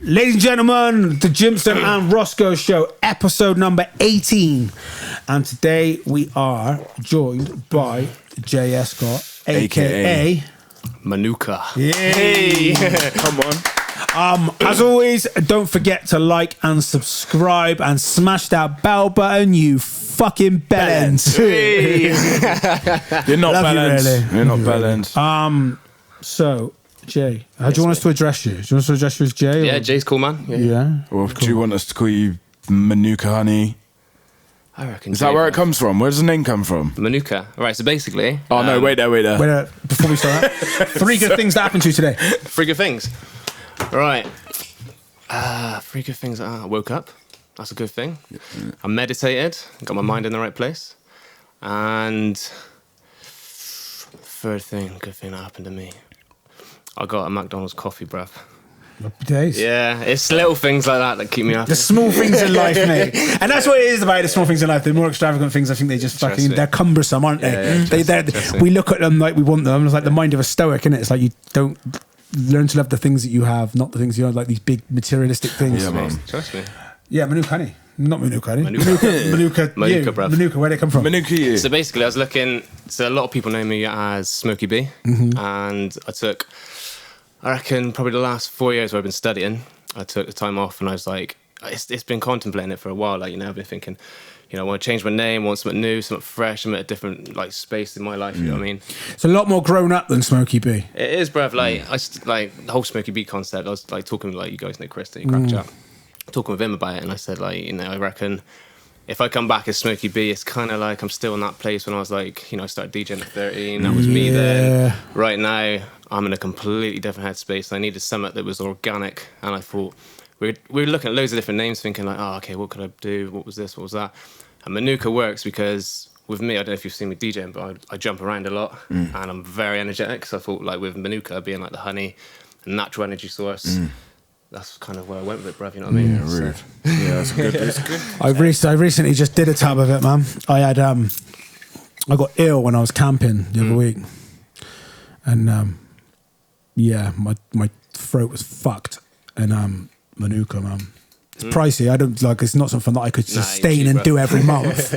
Ladies and gentlemen, the Gimson and Rosko Show, episode number 18. And today we are joined by J. Escott, a.k.a. Manuka. Yay! Come on. As always, don't forget to like and subscribe and smash that bell button, you fucking bellends. You're not balanced. Really. You're not balanced. So, Jay, how do you want us to address you? Do you want us to address you as Jay? Yeah, Jay's cool, man. Yeah. Or do you want us to call you Manuka, honey? I reckon. Is that where it comes from? Where does the name come from? Manuka. Right, so basically... Oh, no, wait there. Wait, before we start, 3 good things that happened to you today. 3 good things. Right. 3 good things. I woke up. That's a good thing. I meditated. Got my mind in the right place. And... 3rd good thing that happened to me. I got a McDonald's coffee, bruv. Happy days. Yeah, it's little things like that keep me happy. The small things in life, mate. And that's what it is about the small things in life. The more extravagant things, I think they just fucking, they're cumbersome, aren't they? We look at them like we want them. It's like the mind of a stoic, isn't it? It's like you don't learn to love the things that you have, not the things you have, like these big materialistic things. Yeah, man. Trust me. Yeah, Manuka, honey. Not Manuka, honey. Manuka, bruv. Manuka, where'd it come from? Manuka, you. So basically, I was looking... So a lot of people know me as Smokey B. And I took... I reckon probably the last 4 years where I've been studying, I took the time off and I was like, it's been contemplating it for a while. Like, I've been thinking, I want to change my name, want something new, something fresh. I'm at a different space in my life. You know what I mean? It's a lot more grown up than Smokey B. It is, bruv. Like the whole Smokey B concept. I was like talking with you guys know Chris, you crack chat, talking with him about it, and I said I reckon if I come back as Smokey B, it's kind of like I'm still in that place when I was I started DJing at 13. That was me then. Right now, I'm in a completely different headspace. I needed something that was organic, and I thought we were looking at loads of different names, thinking what could I do? What was this? What was that? And Manuka works because with me, I don't know if you've seen me DJing, but I jump around a lot, and I'm very energetic. So I thought with Manuka being the honey, a natural energy source. That's kind of where I went with it, bruv, you know what I mean? Yeah, rude. Yeah, that's good. It's good. I recently just did a tab of it, man. I had I got ill when I was camping the other week, and my throat was fucked. And Manuka, man, it's pricey. I don't it's not something that I could sustain and do every month.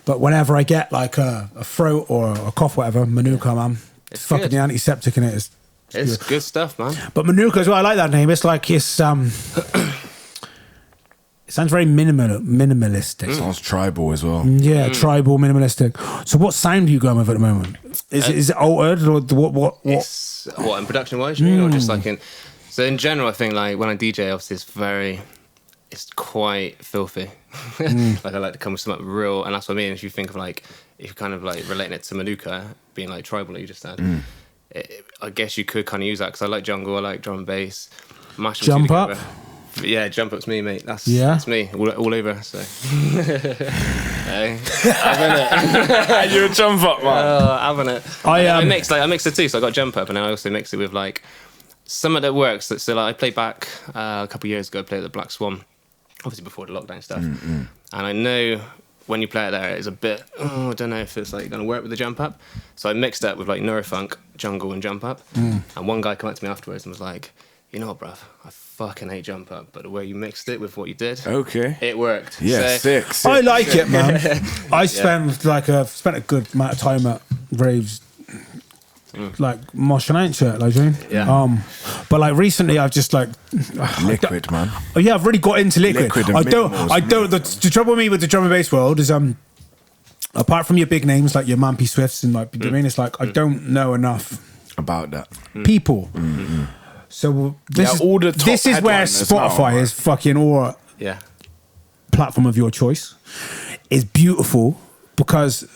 But whenever I get a throat or a cough, whatever, Manuka, man, it's fucking good. The antiseptic in it is. It's good stuff, man. But Manuka as well, I like that name. It's it sounds very minimalistic. It sounds tribal as well. Yeah, tribal, minimalistic. So what sound are you going with at the moment? Is it altered or what? It's, in production wise, you mean, or just so in general, I think when I DJ, obviously it's quite filthy. I like to come with something real, and that's what I mean. If you think of if you're kind of relating it to Manuka being tribal, like you just said. I guess you could kind of use that because I like jungle, I like drum and bass. Jump up? Yeah, jump up's me, mate. That's me, all over. So, hey, having it. You're a jump up, man. Having it. I mix the two, so I got jump up, and I also mix it with something that works. So I played back a couple of years ago. I played at the Black Swan, obviously before the lockdown stuff, and I know. When you play it there, it's a bit, I don't know if it's going to work with the jump up. So I mixed that with neurofunk, jungle and jump up. And one guy came up to me afterwards and was like, you know what, bruv, I fucking hate jump up, but the way you mixed it with what you did, it worked. Yeah, sick. I like it, man. I spent spent a good amount of time at raves, moshing out shit, June. Yeah. But recently I've just liquid, man. Oh yeah, I've really got into liquid. I don't. The trouble with me with the drum and bass world is apart from your big names like your Mampy Swifts and I mean, it's I don't know enough about that people. So this is where Spotify is fucking or platform of your choice is beautiful. Because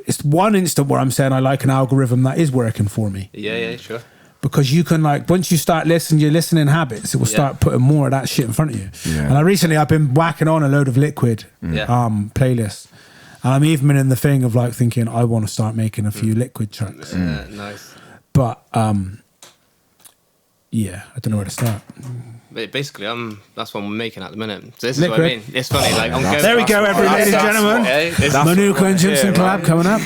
it's one instant where I'm saying I like an algorithm that is working for me. Yeah, sure. Because you can once you start listening, your listening habits, it will start putting more of that shit in front of you. Yeah. And I've been whacking on a load of liquid playlists. And I'm even in the thing of thinking I want to start making a few liquid tracks. Nice. But I don't know where to start. basically, that's what I'm making at the minute. So this is what I mean. It's funny. Like, there we go, ladies and gentlemen. Manuka and Gimson collab coming up.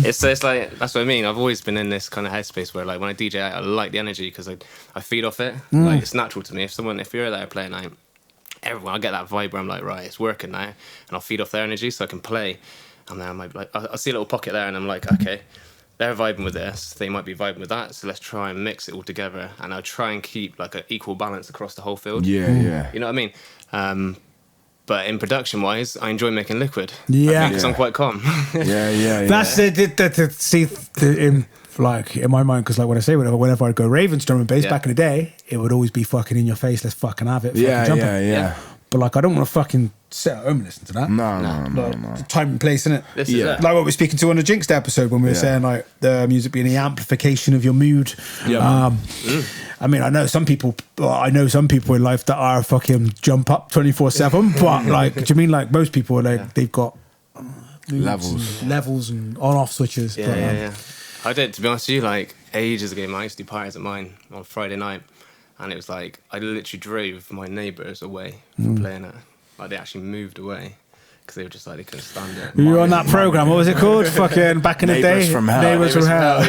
It's like, that's what I mean. I've always been in this kind of headspace where, like, when I DJ, I like the energy because I feed off it. Like, it's natural to me. If you're there playing, like, everyone, I get that vibe where I'm like, right, it's working now, and I'll feed off their energy so I can play. And then I might be like, I see a little pocket there, and I'm like, okay, they're vibing with this, they might be vibing with that, so let's try and mix it all together, and I'll try and keep like an equal balance across the whole field. Yeah. You know what I mean? But in production wise, I enjoy making liquid. Yeah, because I'm quite calm. Yeah. That's like in my mind, because like when I say whenever I'd go Ravens drum and bass back in the day, it would always be fucking in your face. Let's fucking have it. Yeah. But like I don't want to fucking sit at home and listen to that. No. Time and place, innit? This is it. Like what we're speaking to on the Jinxed episode when we were saying like the music being the amplification of your mood. I mean, I know some people in life that are fucking jump up 24/7, but like, do you mean like most people are like they've got levels and on-off switches? Yeah. I did, to be honest with you, like ages ago, I used to do parties at mine on Friday night, and it was like I literally drove my neighbours away from playing it. Like they actually moved away because they were just like they couldn't stand it. You were on that program. What was it called? Fucking back in the day. Neighbours from Hell. Neighbours from Hell. I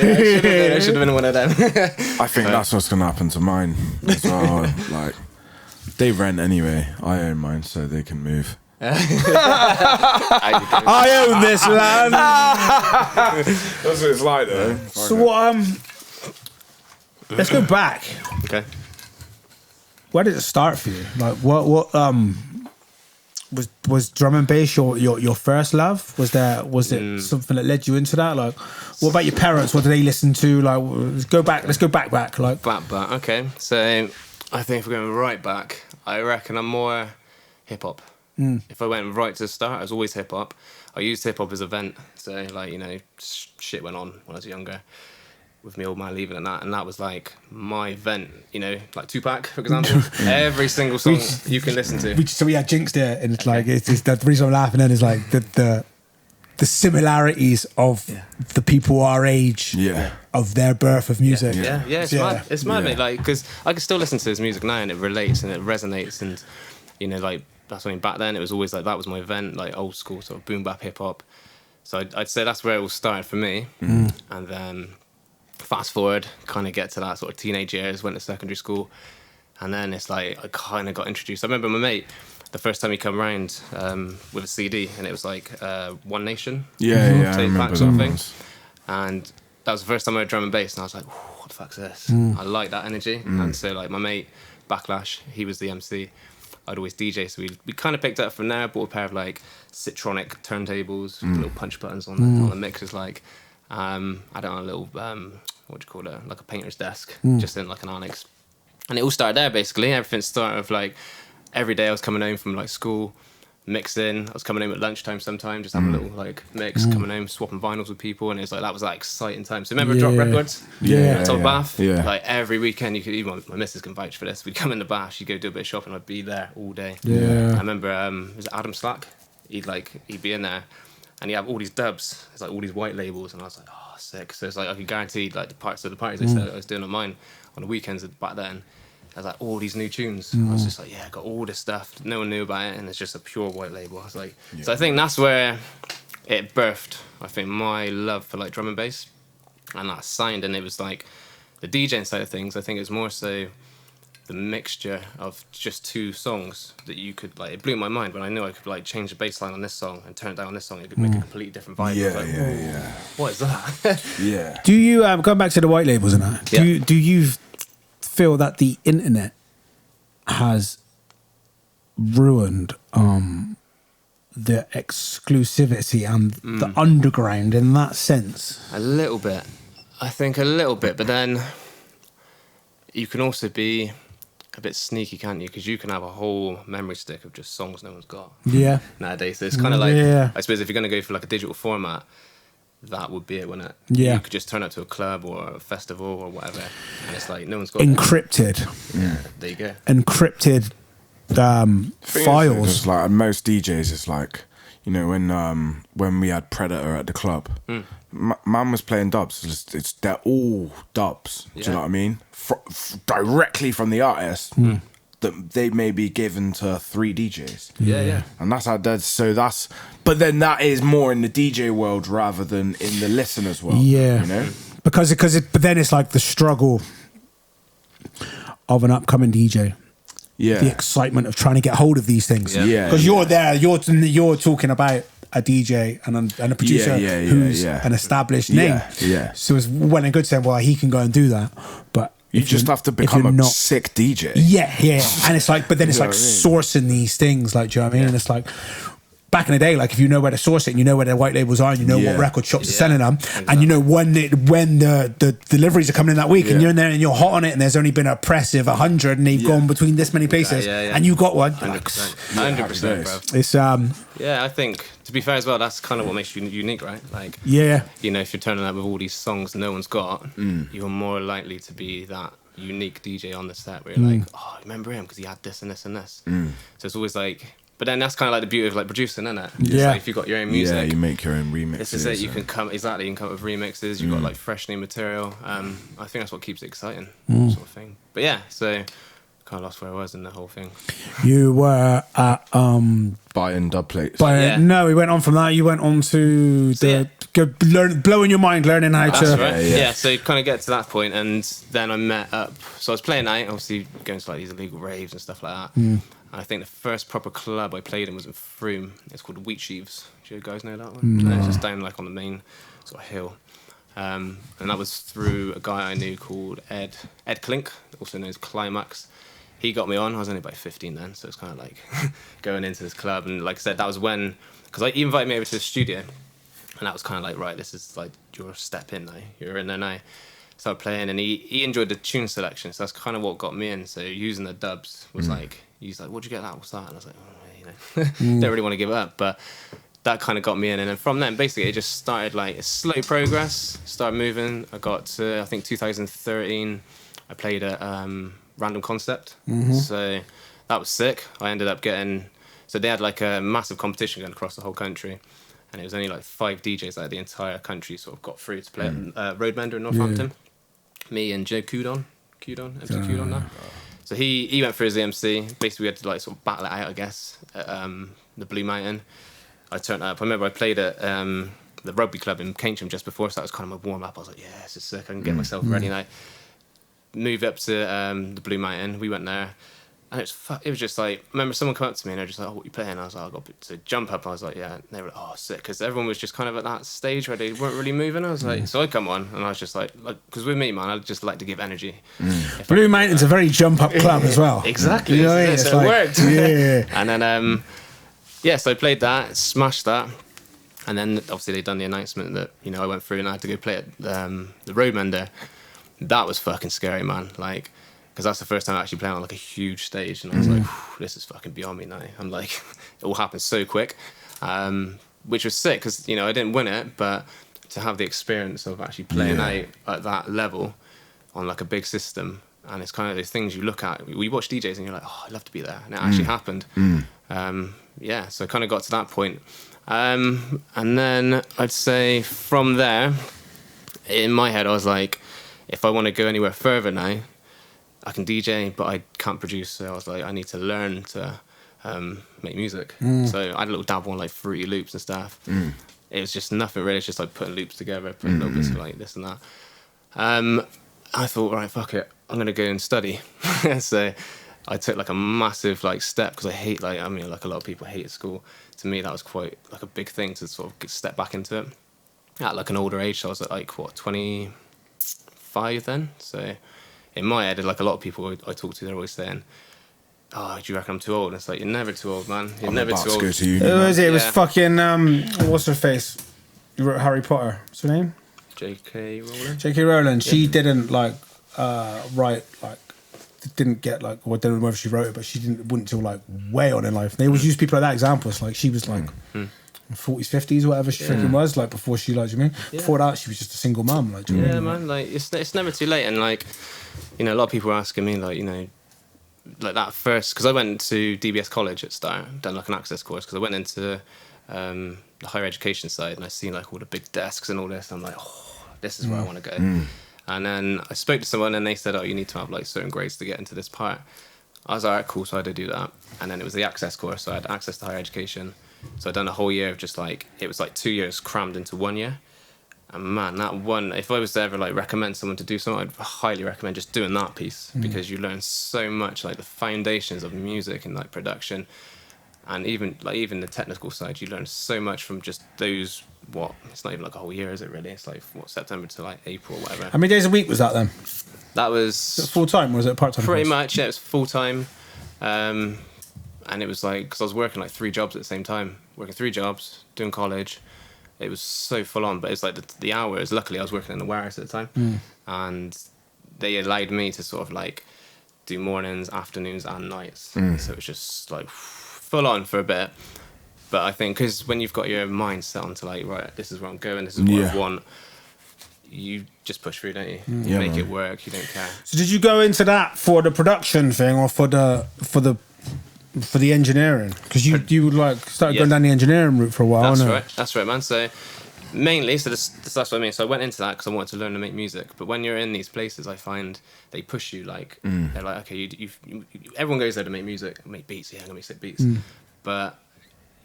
should have been one of them. I think that's what's gonna happen to mine as well. Like they rent anyway. I own mine, so they can move. I own this land. That's what it's like, though. So what? Let's go back. Okay. Where did it start for you? Like what was drum and bass your first love? Was it something that led you into that? Like, what about your parents? What did they listen to? Like, let's go back. Like back. Okay. So I think if we're going right back, I reckon I'm more hip hop. If I went right to the start, I was always hip hop. I used hip hop as a vent. So like, you know, shit went on when I was younger with my old man leaving and that was like my vent, you know, like Tupac, for example. Every single song you can listen to. So we had Jinxed there, and it's like it's the reason I'm laughing then is like the similarities of the people our age, of their birth of music. It's mad, mate. Like, because I can still listen to his music now, and it relates and it resonates, and you know, like that's what I mean. Back then, it was always like that was my event, like old school sort of boom bap hip hop. So I'd say that's where it all started for me, and then fast forward, kind of get to that sort of teenage years, went to secondary school, and then it's like I kind of got introduced. I remember my mate, the first time he come round with a CD, and it was like One Nation, I remember sort of thing. And that was the first time I heard drum and bass, and I was like, what the fuck's this? I like that energy. And so like my mate Backlash, he was the MC. I'd always DJ, so we kind of picked up from there. Bought a pair of like Citronic turntables, with little punch buttons on the mixers. Like I had it on a little what do you call it, like a painter's desk, just in like an annex. And it all started there basically. Everything started with like every day I was coming home from like school, mixing. I was coming home at lunchtime sometime, just having a little like mix, coming home, swapping vinyls with people, and it was like that was like exciting time. So remember Drop Records? Top Bath? Yeah. Like every weekend you could, even my missus can vouch for this, we'd come in the bath, she'd go do a bit of shopping, I'd be there all day. I remember was it Adam Slack? He'd be in there and he'd have all these dubs, it's like all these white labels, and I was like, oh sick. So it's like I could guarantee like the parties I said I was doing on mine on the weekends back then. I was like, all these new tunes. I was just like, I got all this stuff. No one knew about it, and it's just a pure white label. I was like, so I think that's where it birthed, I think, my love for like drum and bass. And that signed, and it was like the DJing side of things. I think it was more so the mixture of just two songs that you could like. It blew my mind when I knew I could like change the bass line on this song and turn it down on this song. It could make a completely different vibe. What is that? Do you going back to the white labels and that? Do you feel that the internet has ruined the exclusivity and the underground in that sense? A little bit. I think a little bit, but then you can also be a bit sneaky, can't you? Because you can have a whole memory stick of just songs no one's got. Yeah. Nowadays, so it's kind of like, I suppose if you're going to go for like a digital format, that would be it, wouldn't it? Yeah. You could just turn up to a club or a festival or whatever, and it's like no one's got encrypted. Yeah, there you go. Encrypted files. It's like most DJs, it's like, you know, when we had Predator at the club, man was playing dubs. They're all dubs. Do you know what I mean? Directly from the artist. that they may be given to 3 DJs. Yeah. And that's how dead. So that's, but then that is more in the DJ world rather than in the listener's world. Yeah, you know, but then it's like the struggle of an upcoming DJ. Yeah, the excitement of trying to get hold of these things. Yeah, because you're there, you're talking about a DJ and a producer who's an established name. Yeah. So it's well and good saying, well, he can go and do that, but you just have to become a sick DJ. Yeah. And it's like, but then it's like sourcing these things, like, do you know what I mean? And it's like, back in the day, like if you know where to source it, and you know where the white labels are, and you know what record shops are selling them, and you know when the deliveries are coming in that week, and you're in there and you're hot on it, and there's only been a press of 100, and they've gone between this many places, and you got one. 100%, bro. It's I think to be fair as well, that's kind of what makes you unique, right? Like, you know, if you're turning up with all these songs no one's got, you're more likely to be that unique DJ on the set where you're like, oh, I remember him because he had this and this and this. So it's always like. But then that's kind of like the beauty of like producing, isn't it? Yeah. Like if you've got your own music, yeah, you make your own remixes. This is it. You can come up with remixes. You've got like fresh new material. I think that's what keeps it exciting, sort of thing. But yeah, so kind of lost where I was in the whole thing. You were at buying dub plates. No, we went on from that. You went on to blowing your mind, learning how to. Right. Yeah. So kind of get to that point, and then I met up. So I was playing night, obviously going to like these illegal raves and stuff like that. I think the first proper club I played in was in Frome. It's called Wheat Sheaves. Do you guys know that one? No. It's just down like on the main sort of hill. And that was through a guy I knew called Ed Klink, also known as Climax. He got me on. I was only about 15 then, so it's kind of like going into this club. And like I said, that was when, because he invited me over to the studio, and that was kind of like, right, this is like your step in now. You're in there now. Started playing, and he enjoyed the tune selection, so that's kind of what got me in. So using the dubs was like, he's like, what'd you get that? What's that? And I was like, don't really want to give it up, but that kind of got me in. And then from then, basically, it just started like a slow progress, started moving. I got to, I think 2013, I played at Random Concept, so that was sick. I ended up getting, so they had like a massive competition going across the whole country, and it was only like 5 DJs out of the entire country sort of got through to play at Roadmender in Northampton. Me and Joe Cudon now. So he went for his EMC. Basically, we had to like sort of battle it out, I guess, at the Blue Mountain. I turned up. I remember I played at the rugby club in Keynsham just before, so that was kind of my warm up. I was like, yeah, this is sick. I can get myself ready now. Moved up to the Blue Mountain. We went there, and it was just like, I remember someone come up to me and they're just like, oh, what are you playing? I was like, I got to jump up. I was like, yeah. And they were like, oh, sick, because everyone was just kind of at that stage where they weren't really moving. I was like, so I come on, and I was just like, because with me, man, I just like to give energy. Blue Mountain's a very jump up club as well. Exactly. You know what I mean? So it worked. Yeah. And then so I played that, smashed that, and then obviously they done the announcement that, you know, I went through and I had to go play at the Roadmender. That was fucking scary, man. Like, because that's the first time I actually played on like a huge stage, and I was like, this is fucking beyond me now. I'm like, it all happened so quick, which was sick because, you know, I didn't win it, but to have the experience of actually playing out at that level on like a big system, and it's kind of those things you look at. We watch DJs and you're like, oh, I'd love to be there, and it actually happened. So I kind of got to that point. And then I'd say from there, in my head, I was like, if I want to go anywhere further now, I can DJ, but I can't produce. So I was like, I need to learn to make music. So I had a little dabble on like Fruity Loops and stuff. It was just nothing really. It's just like putting loops together, putting little bits of like this and that. I thought, right, fuck it, I'm gonna go and study. So I took like a massive like step, because I hate like a lot of people hated school. To me, that was quite like a big thing to sort of step back into it at like an older age. So I was at like 25 then. So in my head, like a lot of people I talk to, they're always saying, oh, do you reckon I'm too old? And it's like, you're never too old, man. You're never too old. Go to uni, it was fucking what's her face? You wrote Harry Potter. What's her name? J.K. Rowling. J.K. Rowling. She didn't like write like, didn't get like, or I don't know whether she wrote it, but she wouldn't till like way on in life. They always use people like that examples. Like she was like 40s, 50s, whatever she freaking was, like before she, like, do you know what I mean? Before that, she was just a single mum, like, do you know what I mean? Man, like it's never too late. And like, you know, a lot of people were asking me, like, you know, like that first, because I went to DBS College at start, done like an access course, because I went into the higher education side, and I seen like all the big desks and all this. I'm like, oh, this is where I want to go. And then I spoke to someone, and they said, oh, you need to have like certain grades to get into this part. I was all right, cool. So I had to do that, and then it was the access course. So I had access to higher education. So I'd done a whole year of just like, it was like 2 years crammed into 1 year. And man, that one, if I was to ever like recommend someone to do something, I'd highly recommend just doing that piece, because you learn so much, like the foundations of music and like production, and even the technical side. You learn so much from just those. It's not even like a whole year, is it really? It's like September to like April or whatever. How many days a week was that then? That was full time, or was it part time? Pretty much, yeah. It was full time. And it was like, because I was working like 3 jobs at the same time, working 3 jobs, doing college. It was so full on, but it's like the hours. Luckily, I was working in the warehouse at the time, and they allowed me to sort of like do mornings, afternoons, and nights. So it was just like full on for a bit. But I think because when you've got your mind set onto like, right, this is where I'm going, this is what I want, you just push through, don't you? You make it work. You don't care. So did you go into that for the production thing, or for the engineering? Because you like started going down the engineering route for a while. That's right, man. So mainly, that's what I mean. So I went into that because I wanted to learn to make music. But when you're in these places, I find they push you. Like they're like, okay, everyone goes there to make music, make beats. Yeah, I'm gonna make sick beats. But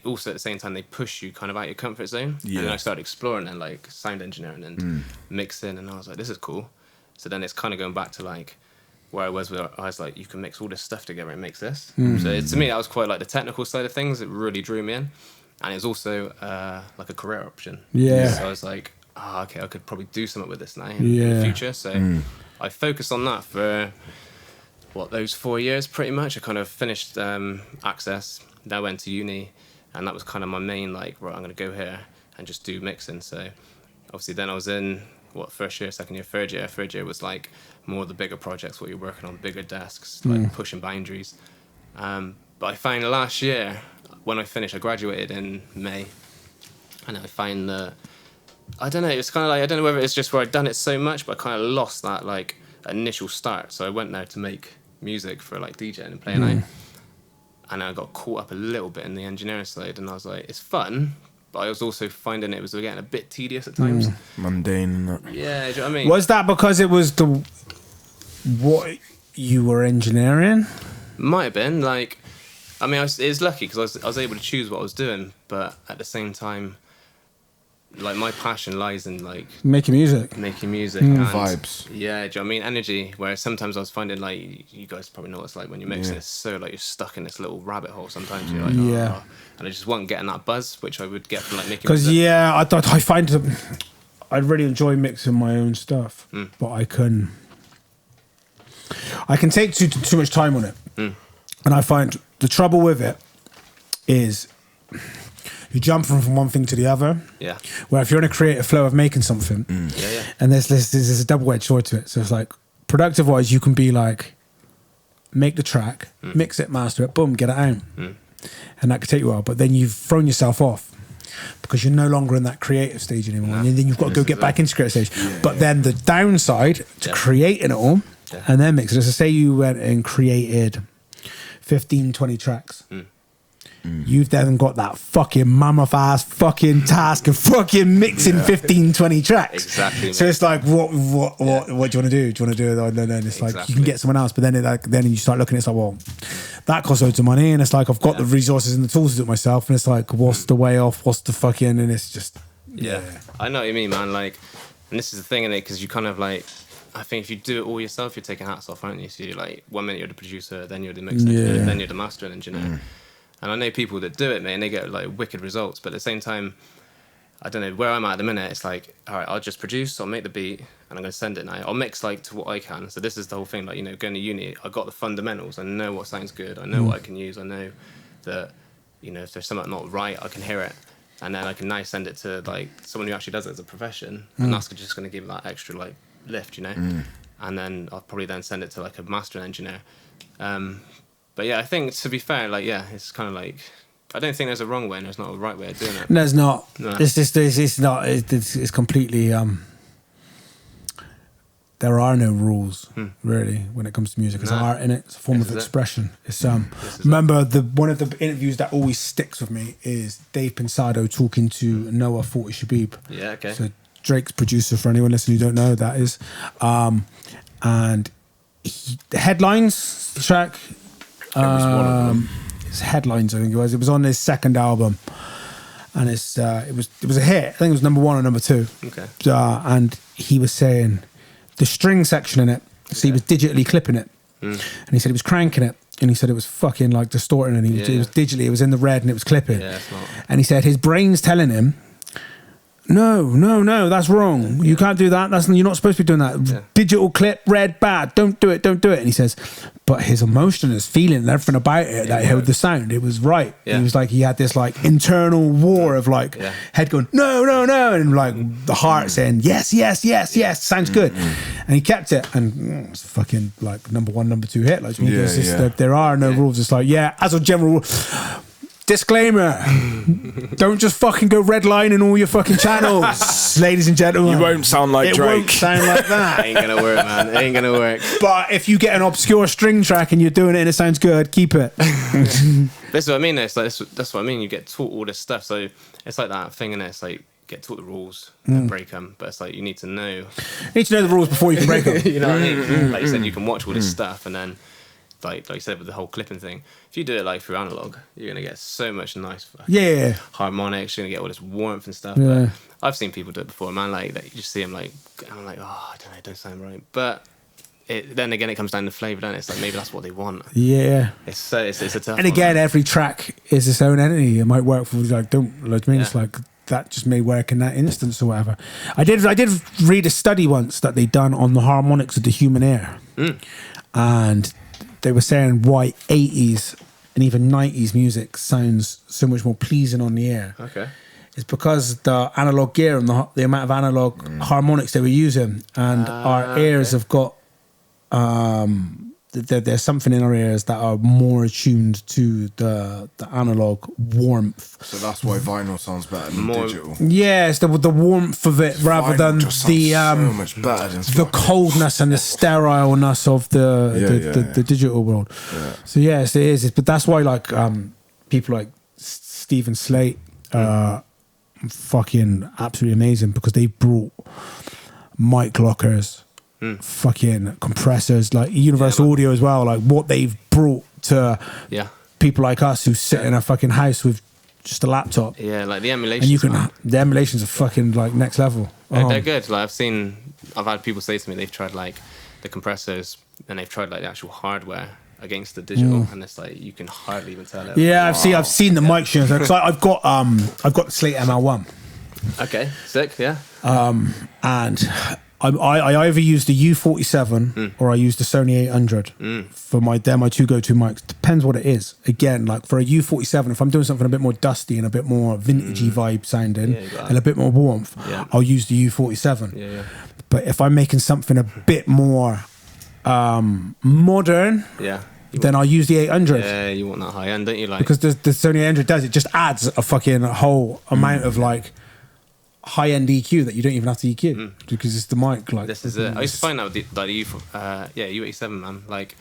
also at the same time, they push you kind of out your comfort zone. And then I started exploring and like sound engineering and mixing, and I was like, this is cool. So then it's kind of going back to like where I was like, you can mix all this stuff together and mix this. So to me, that was quite like the technical side of things. It really drew me in. And it was also like a career option. Yeah. So I was like, okay, I could probably do something with this now in the future. So I focused on that for, those 4 years pretty much. I kind of finished Access. Then I went to uni. And that was kind of my main, like, right, I'm going to go here and just do mixing. So obviously then I was in, first year, second year, third year. Third year was like more of the bigger projects, what you're working on, bigger desks, like pushing boundaries. But I found last year, when I finished, I graduated in May, and I find that, I don't know, it's kind of like, I don't know whether it's just where I'd done it so much, but I kind of lost that like initial start. So I went there to make music for like DJing and playing out. And I got caught up a little bit in the engineering side, and I was like, it's fun, but I was also finding it was getting a bit tedious at times. Mundane. Yeah, do you know what I mean? Was that because it was what you were engineering? Might have been. Like, I mean, it was lucky because I was able to choose what I was doing, but at the same time, like my passion lies in like making music and vibes. Yeah, do you know what I mean? Energy. Where sometimes I was finding like, you guys probably know what it's like when you're mixing. It's so like you're stuck in this little rabbit hole. Sometimes you're like, and I just wasn't getting that buzz which I would get from like making music. Because I find I'd really enjoy mixing my own stuff, but I can take too much time on it, and I find the trouble with it is you jump from one thing to the other. Yeah. Where if you're in a creative flow of making something, and there's a double-edged sword to it. So it's like, productive-wise, you can be like, make the track, mix it, master it, boom, get it out. And that could take you a while. But then you've thrown yourself off because you're no longer in that creative stage anymore. And then you've got to go get back into creative stage. But then the downside to creating it all and then mix it. So say you went and created 15, 20 tracks. You've then got that fucking mammoth ass fucking task of fucking mixing 15, 20 tracks. Exactly. So it's like, what do you want to do? Do you want to do it? No. And it's like, you can get someone else, but then you start looking, it's like, well, that costs loads of money. And it's like, I've got the resources and the tools to do it myself. And it's like, what's the way off? What's the fucking, and it's just, I know what you mean, man. Like, and this is the thing in it, because you kind of like, I think if you do it all yourself, you're taking hats off, aren't you? So you're like, 1 minute you're the producer, then you're the mixing engineer, then you're the mastering engineer. And I know people that do it, man, and they get like wicked results. But at the same time, I don't know, where I'm at the minute, it's like, all right, I'll just produce, I'll make the beat, and I'm going to send it now. I'll mix like to what I can. So this is the whole thing, like, you know, going to uni, I got the fundamentals. I know what sounds good. I know what I can use. I know that, you know, if there's something not right, I can hear it. And then I can now send it to like someone who actually does it as a profession. And that's just going to give that extra like lift, you know. And then I'll probably then send it to like a mastering engineer. But yeah, I think to be fair, like, it's kind of like, I don't think there's a wrong way and there's not a right way of doing it. There's not. No. It's not. It's completely. There are no rules really when it comes to music. It's art in it. It's a form of expression. It's remember one of the interviews that always sticks with me is Dave Pensado talking to Noah 40 Shabib. Yeah. Okay. So Drake's producer, for anyone listening who don't know who that is, and the headlines track. His Headlines, I think it was. It was on his second album, and it was a hit. I think it was number 1 or number 2. Okay. And he was saying the string section in it. So he was digitally clipping it, and he said he was cranking it, and he said it was fucking like distorting, and it was digitally. It was in the red, and it was clipping. Yeah, it's not. And he said his brain's telling him, no, that's wrong. You can't do that. You're not supposed to be doing that. Yeah. Digital clip, red, bad. Don't do it. And he says, but his emotion, his feeling, and everything about it that held the sound, it was right. Yeah. He was like, he had this like internal war of like head going, no, and like the heart saying, yes, sounds good. And he kept it, and it's fucking like number 1, number 2 hit. Like there are no rules. It's like, as a general rule. Disclaimer, don't just fucking go redlining all your fucking channels, ladies and gentlemen. You won't sound like Drake. It won't sound like that. Ain't gonna work, man. It ain't gonna work. But if you get an obscure string track and you're doing it and it sounds good, keep it. This is what I mean. It's like that's what I mean. You get taught all this stuff, so it's like that thing, and it's like get taught the rules and break them. But it's like you need to know. You need to know the rules before you can break them. You know what I mean? Like you said, you can watch all this stuff, and then. Like you said with the whole clipping thing, if you do it like through analog, you're gonna get so much nice harmonics. You're gonna get all this warmth and stuff. Yeah. But I've seen people do it before, man. Like that, you just see them like, I'm like, I don't know, it don't sound right. But then again, it comes down to flavour, doesn't it? It's like maybe that's what they want. Yeah. It's a tough. And again, one, every track is its own entity. It might work for like it's like that just may work in that instance or whatever. I did read a study once that they done on the harmonics of the human ear, and they were saying why 80s and even 90s music sounds so much more pleasing on the ear. Okay. It's because the analog gear and the amount of analog harmonics they were using, and our ears have got there's something in our ears that are more attuned to the analog warmth. So that's why vinyl sounds better than digital. Yes, the warmth of it rather than the so much better than the coldness and the sterileness of the digital world. Yeah. So yes, it is. But that's why like people like Stephen Slate are fucking absolutely amazing, because they brought mic lockers. Fucking compressors, like Universal Audio as well, like what they've brought to people like us who sit in a fucking house with just a laptop. Yeah, like the emulations. And you can, the emulations are fucking like next level. They're good. Like I've had people say to me they've tried like the compressors and they've tried like the actual hardware against the digital, and it's like you can hardly even tell it. Yeah, I've seen the mic tunes. Because I've got the Slate ML1. Okay, sick. Yeah. And I either use the U47 or I use the Sony 800 for they're my two go-to mics. Depends what it is. Again, like for a U47, if I'm doing something a bit more dusty and a bit more vintagey vibe sounding and a bit more warmth, I'll use the U47. Yeah. But if I'm making something a bit more modern, then I'll use the 800. Yeah, you want that high end, don't you? Like, because the Sony 800 does, it just adds a fucking whole amount of like high-end EQ that you don't even have to EQ because it's the mic. Like this is it. I used to find out with the U87, man. Like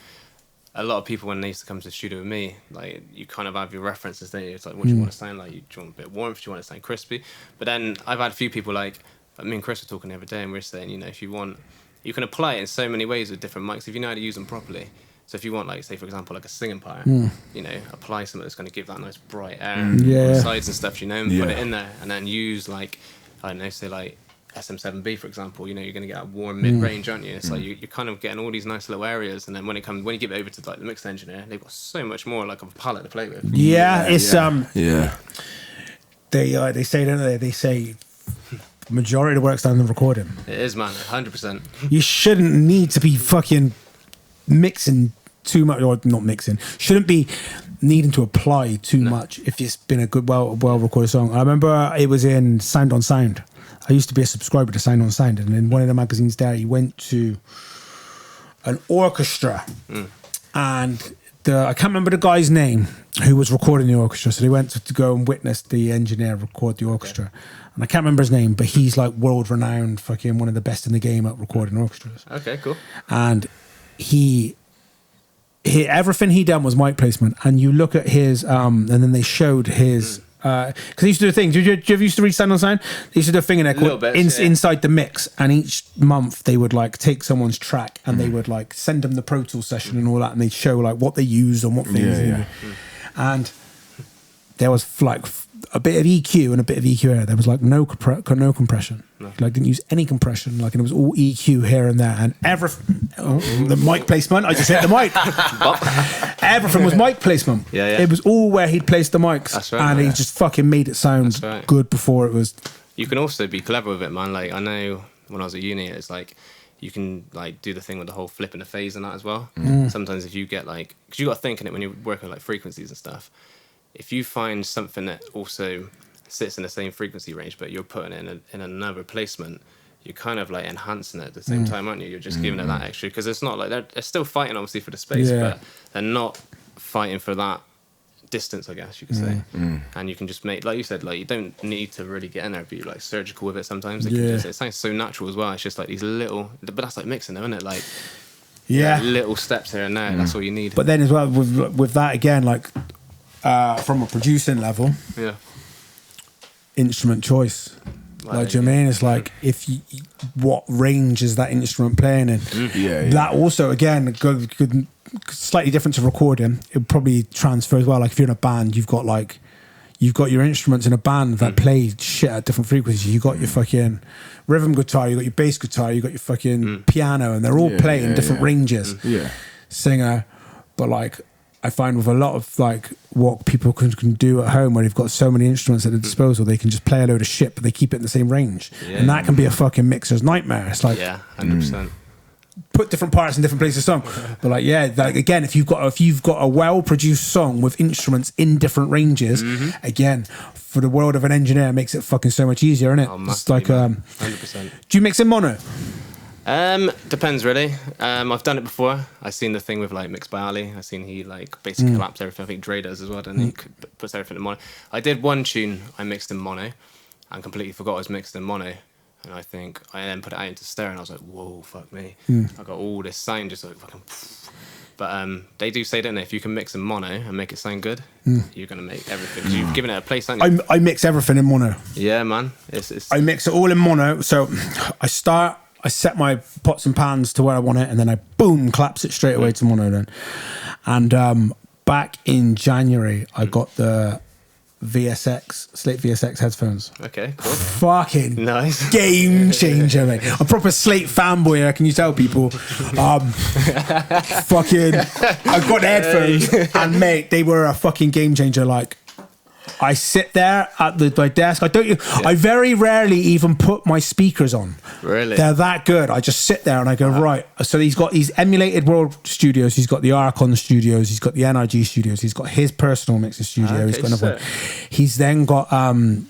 a lot of people when they used to come to the studio with me, like you kind of have your references, don't you? It's like what do you want to sound like? Do you want a bit of warmth? Do you want to sound crispy? But then I've had a few people like me and Chris were talking the other day, and we were saying, you know, if you want, you can apply it in so many ways with different mics if you know how to use them properly. So if you want, like, say, for example, like a singing part, you know, apply something that's going to give that nice bright air on the sides and stuff, you know, and put it in there, and then use like, I don't know, say like SM7B, for example, you know, you're going to get a warm mid-range, aren't you? It's like you're kind of getting all these nice little areas, and then when you give it over to like the mix engineer, they've got so much more like of a palette to play with. They say, don't they? They say majority of the work's done in the recording. It is, man, 100%. You shouldn't need to be fucking mixing too much, or not mixing. Shouldn't be needing to apply too much if it's been a good, well recorded song. I remember it was in Sound on Sound. I used to be a subscriber to Sound on Sound, and in one of the magazines there, he went to an orchestra, and I can't remember the guy's name who was recording the orchestra. So they went to go and witness the engineer record the orchestra, and I can't remember his name, but he's like world renowned, fucking one of the best in the game at recording orchestras. Okay, cool. And he everything he done was mic placement, and you look at his and then they showed his because they used to do a thing. Did you ever used to read Sound on Sound? They used to do a thing in there called Inside the Mix, and each month they would like take someone's track and they would like send them the Pro Tools session and all that, and they'd show like what they used and what things. And there was like a bit of EQ and a bit of EQ here. There was like no compression. No. Like didn't use any compression. Like, and it was all EQ here and there, and everything. The mic placement. I just hit the mic. Everything was mic placement. Yeah. It was all where he'd placed the mics. That's right, and he just fucking made it sound good before it was. You can also be clever with it, man. Like I know when I was at uni, it's like you can like do the thing with the whole flip and the phase and that as well. Sometimes if you get like, because you got to think in it when you're working with like frequencies and stuff. If you find something that also sits in the same frequency range, but you're putting it in another placement, you're kind of like enhancing it at the same time, aren't you? You're just giving it that extra, because it's not like they're still fighting obviously for the space, but they're not fighting for that distance, I guess you could say. And you can just make, like you said, like you don't need to really get in there, be like surgical with it sometimes. It sounds so natural as well. It's just like these little, but that's like mixing though, isn't it? Like little steps here and there. That's all you need. But then as well with that again, like from a producing level, instrument choice. Like, do you know what I mean? It's like what range is that instrument playing in? That also again could slightly different to recording. It would probably transfer as well. Like if you're in a band, you've got your instruments in a band that play shit at different frequencies. You got your fucking rhythm guitar, you got your bass guitar, you got your fucking piano, and they're all playing different ranges. Singer, but like I find with a lot of like what people can do at home, where they've got so many instruments at their disposal, they can just play a load of shit, but they keep it in the same range, and that can be a fucking mixer's nightmare. It's like 100%. Put different parts in different places of the song, but like like again, if you've got a well produced song with instruments in different ranges, again, for the world of an engineer, it makes it fucking so much easier, isn't it? It's like 100%. Do you mix in mono? Depends really. I've done it before. I've seen the thing with like Mixed by Ali. I've seen he like basically collapsed everything. I think Dre does as well, and he puts everything in mono. I did one tune I mixed in mono and completely forgot I was mixed in mono. And I think I then put it out into stereo, and I was like, whoa, fuck me. I got all this sound just like fucking. But they do say, don't they, if you can mix in mono and make it sound good, you're going to make everything. Because you've given it a place, haven't you? I mix everything in mono. Yeah, man. It's I mix it all in mono. So I set my pots and pans to where I want it, and then I boom collapse it straight away to mono then. And back in January, I got the Slate VSX headphones. Okay, cool. Fucking nice. Game changer, mate. A proper Slate fanboy here, can you tell people? Fucking I got the headphones and mate, they were a fucking game changer. Like I sit there at my desk. I very rarely even put my speakers on. Really? They're that good. I just sit there and I go, right. So he's got these emulated world studios. He's got the Archon studios. He's got the NRG studios. He's got his personal mixing studio. Okay, he's got another one. He's then got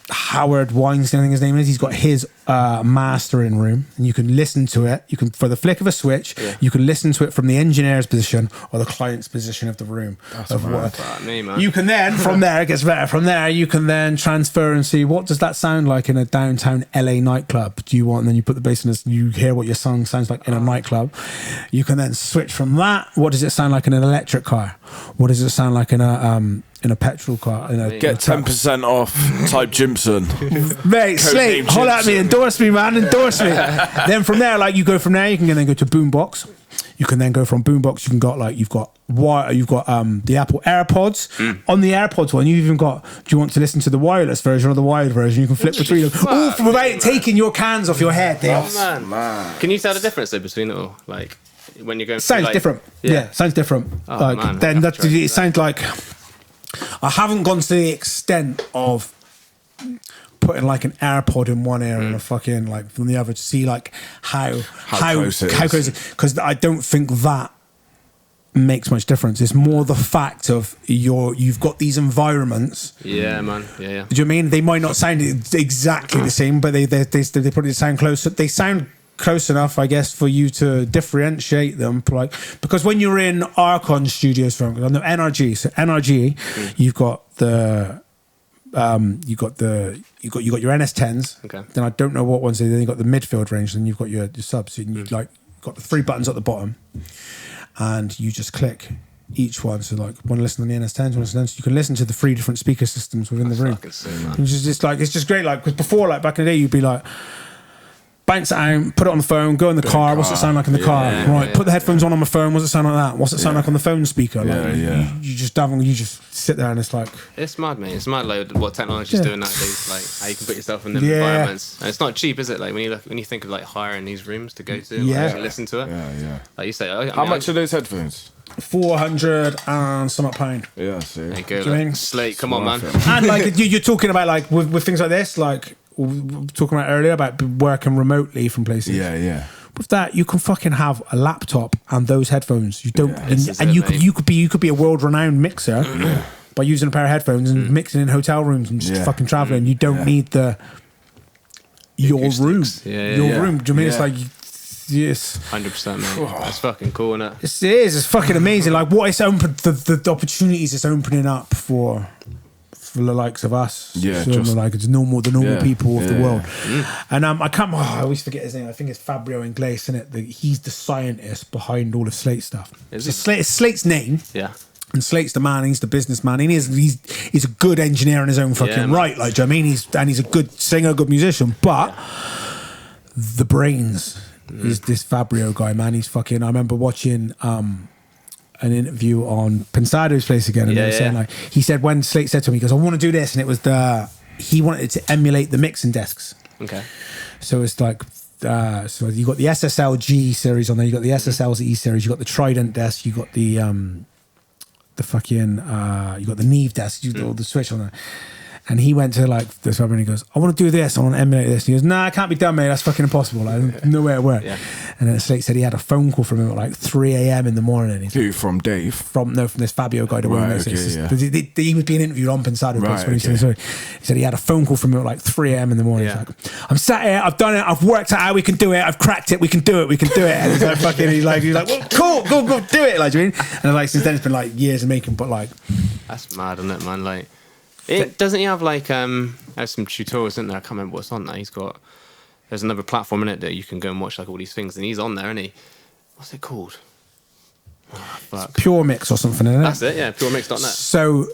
Howard Weinstein, I think his name is. He's got his mastering room, and you can listen to it. You can, for the flick of a switch, you can listen to it from the engineer's position or the client's position of the room. That's of right. Me, man. You can then, from there, it gets better. From there, you can then transfer and see what does that sound like in a downtown LA nightclub. Do you want? And then you put the bass in this, you hear what your song sounds like in a nightclub. You can then switch from that. What does it sound like in an electric car? What does it sound like in a petrol car? Get 10% off. Type Gimson. Mate, Slate, holler at me, endorse me, man, endorse me. Then from there, like you go from there, you can then go to Boombox. You can then go from Boombox. You can got like you've got the Apple AirPods. On the AirPods one, you've even got. Do you want to listen to the wireless version or the wired version? You can flip between them. All without taking your cans off your head. Man. Can you tell the difference though between it all? Like when you're going. Sounds like, different. Yeah, sounds different. Oh, like man, then it sounds like. I haven't gone to the extent of putting like an AirPod in one ear and a fucking like from the other to see like how close because I don't think that makes much difference. It's more the fact of you've got these environments. Yeah, man. Yeah. Do you know what I mean? They might not sound exactly the same, but they probably sound close. They sound close enough, I guess, for you to differentiate them. Like because when you're in Archon Studios from the NRG, so NRG, you've got your NS10s. Okay. Then I don't know what ones. Then you got the midfield range. Then you've got your subs. And you like got the three buttons at the bottom, and you just click each one. So like, want to listen on the NS10s, you can listen to the 3 different speaker systems within the room. It's just great. Like, because before, like back in the day, you'd be like, bounce it out, put it on the phone, go in the car. What's it sound like in the car? Right, put the headphones on my phone. What's it sound like that? What's it sound like on the phone speaker? Like, you just sit there and it's like, it's mad, mate. It's mad, like what technology's doing nowadays. Like how you can put yourself in the environments, and it's not cheap, is it? Like when you think of like hiring these rooms to go to, and actually listen to it. Like you say, how much are those headphones? 400 and some £1. Yeah, see. There you go. Like, Slate, come on, man. And like you're talking about like with things like this, like we were talking about earlier about working remotely from places. Yeah. With that, you can fucking have a laptop and those headphones. You don't, and you could be a world-renowned mixer by using a pair of headphones and mixing in hotel rooms and just fucking traveling. You don't need your room. Your room. Do you mean it's like? Yes, 100%, mate. That's fucking cool, isn't it? It is. It's fucking amazing. Like what it's opened, the opportunities it's opening up for the likes of us. Yeah, so just like it's the normal people of the world. And I always forget his name. I think it's Fabio Inglés, isn't it? He's the scientist behind all of Slate stuff. It's Slate's name. Yeah. And Slate's the man, he's the businessman. He's a good engineer in his own fucking right. Like, do you know what I mean? He's a good singer, good musician, but the brains is this Fabio guy, man. He's fucking. I remember watching an interview on Pensado's place again, and they were saying like, he said when Slate said to him, he goes, "I want to do this," and it was he wanted it to emulate the mixing desks. Okay. So it's like. So you got the SSL-G series on there, you got the SSL-E series, you got the Trident desk, you got the fucking you got the Neve desk, you got all the switch on there. And he went to like this and he goes, "I want to do this, I want to emulate this." And he goes, "Nah, it can't be done, mate. That's fucking impossible. Like, no way it worked." Yeah. And then Slate said he had a phone call from him at like 3 a.m. in the morning. Who, from Dave? From this Fabio guy. He was being interviewed on Pensado. He said he had a phone call from him at like 3 a.m. in the morning. Yeah. He's like, "I'm sat here, I've done it, I've worked it out, we can do it, I've cracked it, we can do it. And he's like, fucking, he's like, well, cool, go do it. Like, do you mean? And like since then it's been like years of making, but like, that's mad, isn't it, man? Like, doesn't he have like there's some tutorials, isn't there? I can't remember what's on there. There's another platform in it that you can go and watch like all these things, and he's on there, isn't he? What's it called? Oh, fuck. Pure Mix or something, isn't it? That's it, yeah, puremix.net. So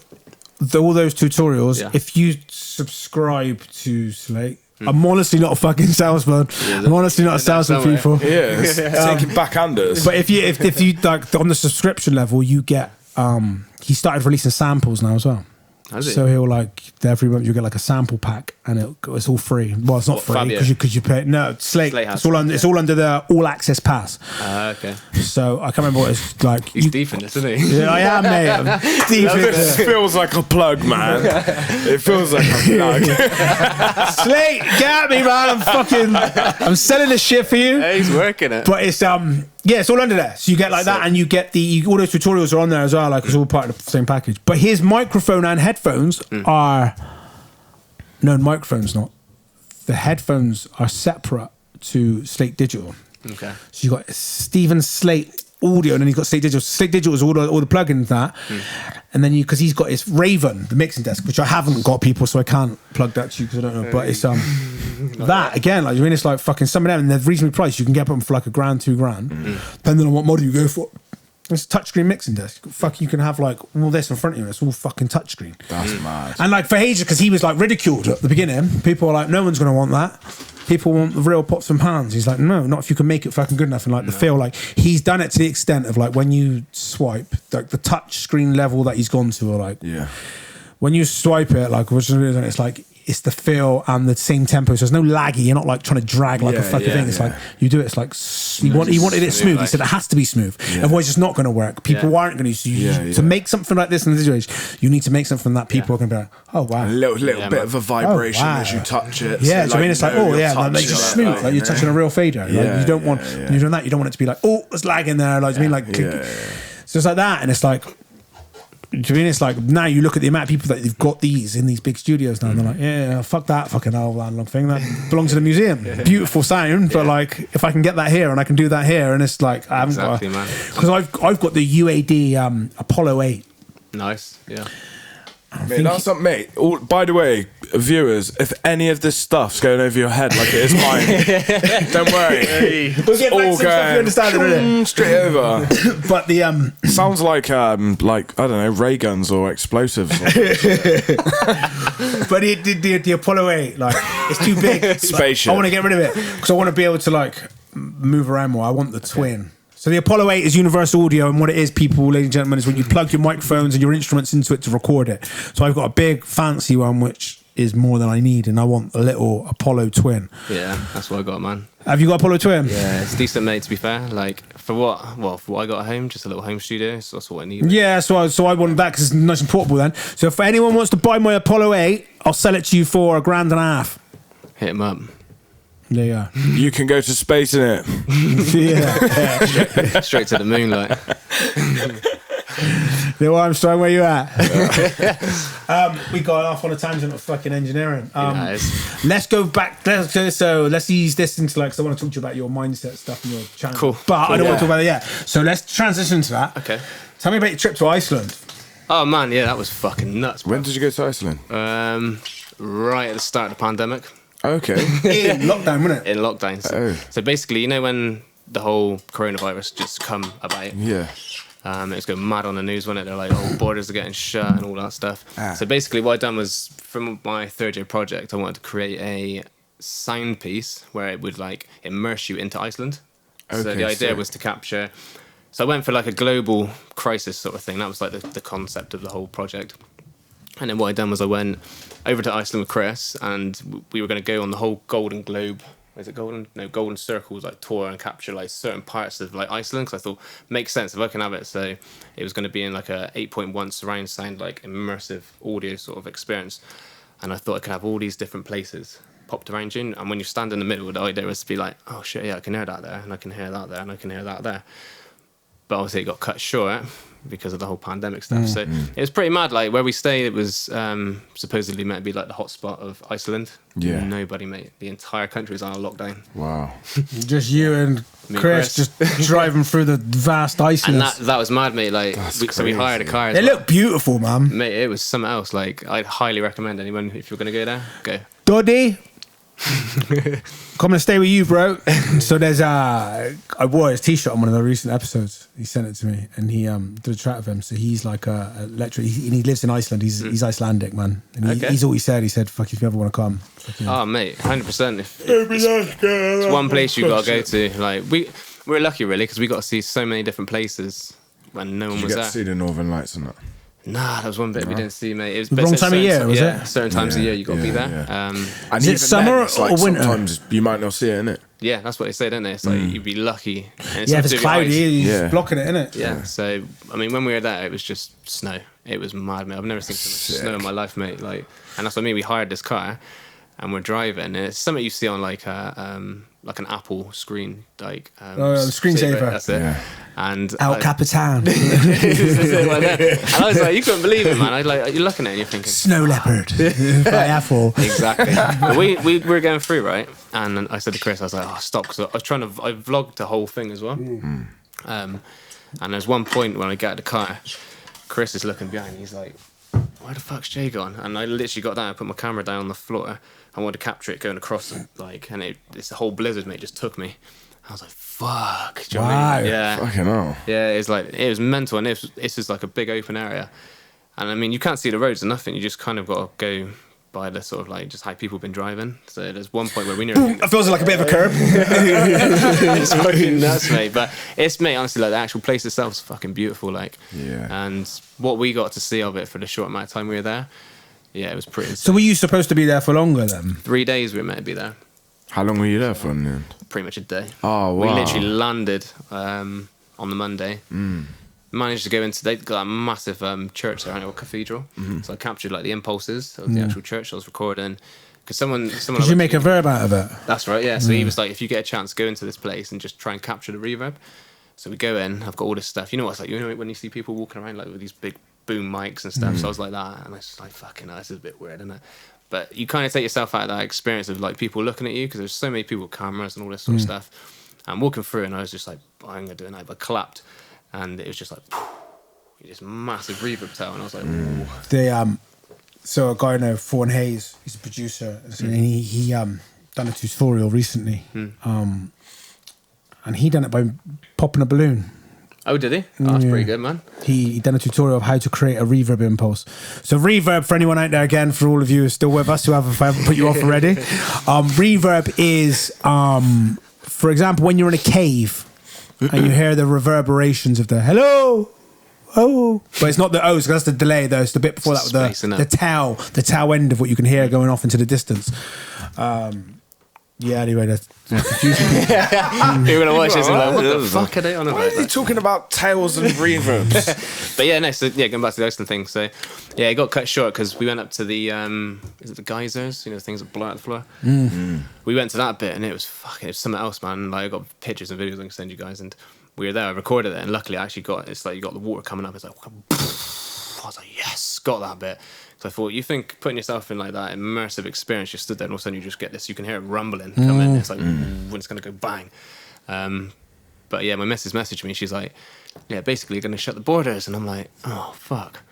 all those tutorials, if you subscribe to Slate, I'm honestly not a fucking salesman. I'm honestly not a salesman, people. Yeah, taking backhanders. But if you like on the subscription level, you get he started releasing samples now as well. So he'll like every month you get like a sample pack, and it's all free. Well, it's not free because you pay. No, Slate it's all under the all access pass. Okay. So I can't remember what it's like. He's deep in this, isn't he? Yeah, I am, mate. I'm deep in this. Feels like a plug, man. It feels like a plug. Slate, get at me, man. I'm selling this shit for you. Yeah, he's working it. But it's it's all under there. So you get like that, and you get all those tutorials are on there as well. Like it's all part of the same package. But his microphone and headphones are microphone's not. The headphones are separate to Slate Digital. Okay. So you got Stephen Slate audio, and then he's got Slate Digital. Slate Digital is all the plugins that, and then because he's got his Raven, the mixing desk, which I haven't got, people, so I can't plug that to you because I don't know. But it's that again, like I mean, it's like fucking some of them, and they're reasonably priced. You can get them for like $1,000, $2,000, depending on what model you go for. It's a touchscreen mixing desk. Fuck, you can have like all this in front of you. It's all fucking touchscreen. That's mad. And like for ages, because he was like ridiculed at the beginning. People are like, no one's going to want that. People want the real pots and pans. He's like, no, not if you can make it fucking good enough. And like the feel, like he's done it to the extent of like when you swipe, like the touchscreen level that he's gone to, or like when you swipe it, like it's like it's the feel and the same tempo. So there's no laggy. You're not like trying to drag like a fucking thing. It's like you do it. It's like he wanted it smooth. He said it has to be smooth. Otherwise, it's not going to work. People aren't going to. To make something like this in the situation, you need to make something that people are going to be like, oh wow, a little bit of a vibration as you touch it. Yeah, so I mean, it's like like just smooth. Like you're touching a real fader. Like you don't want when you're doing that. You don't want it to be like it's lagging there. Like I mean, like so it's like that, and it's like. Do you mean it's like now you look at the amount of people that they've got these in these big studios now, and they're like, fuck that fucking old landlord thing, that belongs to the museum. Beautiful sound, but like if I can get that here and I can do that here, and it's like I haven't got because I've got the UAD Apollo 8. Nice, yeah. Mate, that's something, mate. By the way, viewers, if any of this stuff's going over your head like it is mine, don't worry. We'll get back to some stuff you understand in a minute. Straight over. But the sounds like I don't know, ray guns or explosives. But the Apollo 8, like, it's too big. Spaceship. Like, I want to get rid of it because I want to be able to like move around more. I want the twin. So the Apollo 8 is universal audio, and what it is, people, ladies and gentlemen, is when you plug your microphones and your instruments into it to record it. So I've got a big fancy one which is more than I need, and I want a little Apollo twin. Yeah, that's what I got, man. Have you got Apollo twin? Yeah, it's decent, mate, to be fair. Like, for what I got at home, just a little home studio, so that's what I need. Yeah, so I wanted that because it's nice and portable then. So if anyone wants to buy my Apollo 8, I'll sell it to you for $1,500. Hit him up. There you go. You can go to space in it. Yeah. Straight to the moon, like. Neil Armstrong, where you at? We got off on a tangent of fucking engineering. Let's go back. Let's ease this into like, because I want to talk to you about your mindset stuff and your channel. Cool. But I don't want to talk about it yet. So let's transition to that. Okay. Tell me about your trip to Iceland. Oh man, yeah, that was fucking nuts, bro. When did you go to Iceland? Right at the start of the pandemic. Okay. In lockdown, wasn't it? In lockdown. So basically, you know when the whole coronavirus just come about? Yeah. It was going mad on the news, wasn't it? They're like, oh, borders are getting shut and all that stuff. So basically what I'd done was, from my third year project, I wanted to create a sound piece where it would like immerse you into Iceland. Okay, so the idea was to capture... So I went for like a global crisis sort of thing. That was like the concept of the whole project. And then what I'd done was I went over to Iceland with Chris, and we were going to go on the whole Golden Globe... Is it Golden? No, Golden Circles, like tour and capture like certain parts of like Iceland. Because I thought makes sense if I can have it. So it was going to be in like a 8.1 surround sound, like immersive audio sort of experience. And I thought I could have all these different places popped around you. And when you stand in the middle, the idea was to be like, oh shit, yeah, I can hear that there, and I can hear that there, and I can hear that there. But obviously it got cut short because of the whole pandemic stuff. So it was pretty mad. Like where we stayed, it was supposedly meant to be like the hotspot of Iceland. Yeah. Nobody, mate. The entire country was on a lockdown. Wow. Just you and Chris just driving through the vast Iceland. And that was mad, mate. Like, so we hired a car. They look beautiful, man. Mate, it was something else. Like, I'd highly recommend anyone, if you're going to go there, go. Doddy, coming to stay with you, bro. So there's I wore his t-shirt on one of the recent episodes. He sent it to me, and he did a chat with him. So he's like a lecturer. He lives in Iceland. He's Icelandic, man. And he's all he said. He said, "Fuck if you ever want to come." Oh, mate, 100%. It's one place you got to go to. Like we're lucky, really, because we got to see so many different places when no one was there. Did you get to see the Northern Lights and that? Nah, that was one bit we didn't see, mate. It was wrong time of year, was it? Certain times of year you got to be there. Yeah. Is it summer or winter? Sometimes you might not see it, innit? Yeah, that's what they say, don't they? It's like you'd be lucky. And if it's cloudy, he's blocking it, innit? Yeah. So I mean, when we were there, it was just snow. It was mad, mate. I've never seen so much snow in my life, mate. Like, and that's what I mean. We hired this car, and we're driving, and it's something you see on like an Apple screen, like screensaver. That's it. Yeah. And El Capitan. And I was like, you couldn't believe it, man. You're looking at it and you're thinking, Snow Leopard by Apple. Exactly. But we were going through, right? And I said to Chris, I was like, oh, stop. Because I vlogged the whole thing as well. And there's one point when I get out of the car, Chris is looking behind. He's like, where the fuck's Jay gone? And I literally got down, I put my camera down on the floor. I wanted to capture it going across, and it's the whole blizzard, mate, just took me. I was like, fuck. Do you know what I mean? Yeah. Fucking hell. Yeah, it was mental, and this is like a big open area. And I mean, you can't see the roads or nothing. You just kind of got to go by the sort of like just how people have been driving. So there's one point where we nearly... It feels like a bit of a curb. It's fucking nuts, mate. But mate, honestly, like the actual place itself is fucking beautiful. Like, and what we got to see of it for the short amount of time we were there, yeah, it was pretty insane. So were you supposed to be there for longer then? 3 days we were meant to be there. How long were you there for in the end? Pretty much a day. Oh, wow. We literally landed on the Monday. Managed to go into... They've got a massive church there, a cathedral. So I captured like the impulses of the actual church I was recording. Because someone Did you make a verb out of it? That's right, yeah. So he was like, if you get a chance, go into this place and just try and capture the reverb. So we go in, I've got all this stuff. You know what it's like? You know when you see people walking around like with these big boom mics and stuff? So I was like that, and I was just like, fucking hell, this is a bit weird, isn't it? But you kind of take yourself out of that experience of like people looking at you, because there's so many people with cameras and all this sort of stuff. I'm walking through and I was just like, I'm going to do it now. But I clapped, and it was just like, this massive reverb tail, and I was like, ooh. So a guy named Fawn Hayes, he's a producer, and he done a tutorial recently, and he done it by popping a balloon. Oh, did he? Oh, that's pretty good, man. He done a tutorial of how to create a reverb impulse. So reverb, for anyone out there, again, for all of you who are still with us, if I haven't put you off already, reverb is, for example, when you're in a cave and you hear the reverberations of the hello, oh, but it's not the O's, that's the delay though. It's the bit before that, the tau end of what you can hear going off into the distance. Yeah, anyway, that's confusing. You're going to watch this and like, what the fuck are they on about? Why are you talking about tails and reverbs? But yeah, no, so yeah, going back to the Iceland thing. So yeah, it got cut short because we went up to the, is it the geysers? You know, the things that blow out the floor? We went to that bit and it was something else, man. Like, I got pictures and videos I can send you guys, and we were there, I recorded it, and luckily I actually it's like you got the water coming up, it's like, I was like, yes, got that bit. So I thought, you think putting yourself in like that immersive experience, you stood there and all of a sudden you just get this, you can hear it rumbling coming, it's like, when it's going to go bang. But yeah, my missus messaged me, she's like, yeah, basically you're going to shut the borders, and I'm like, oh, fuck.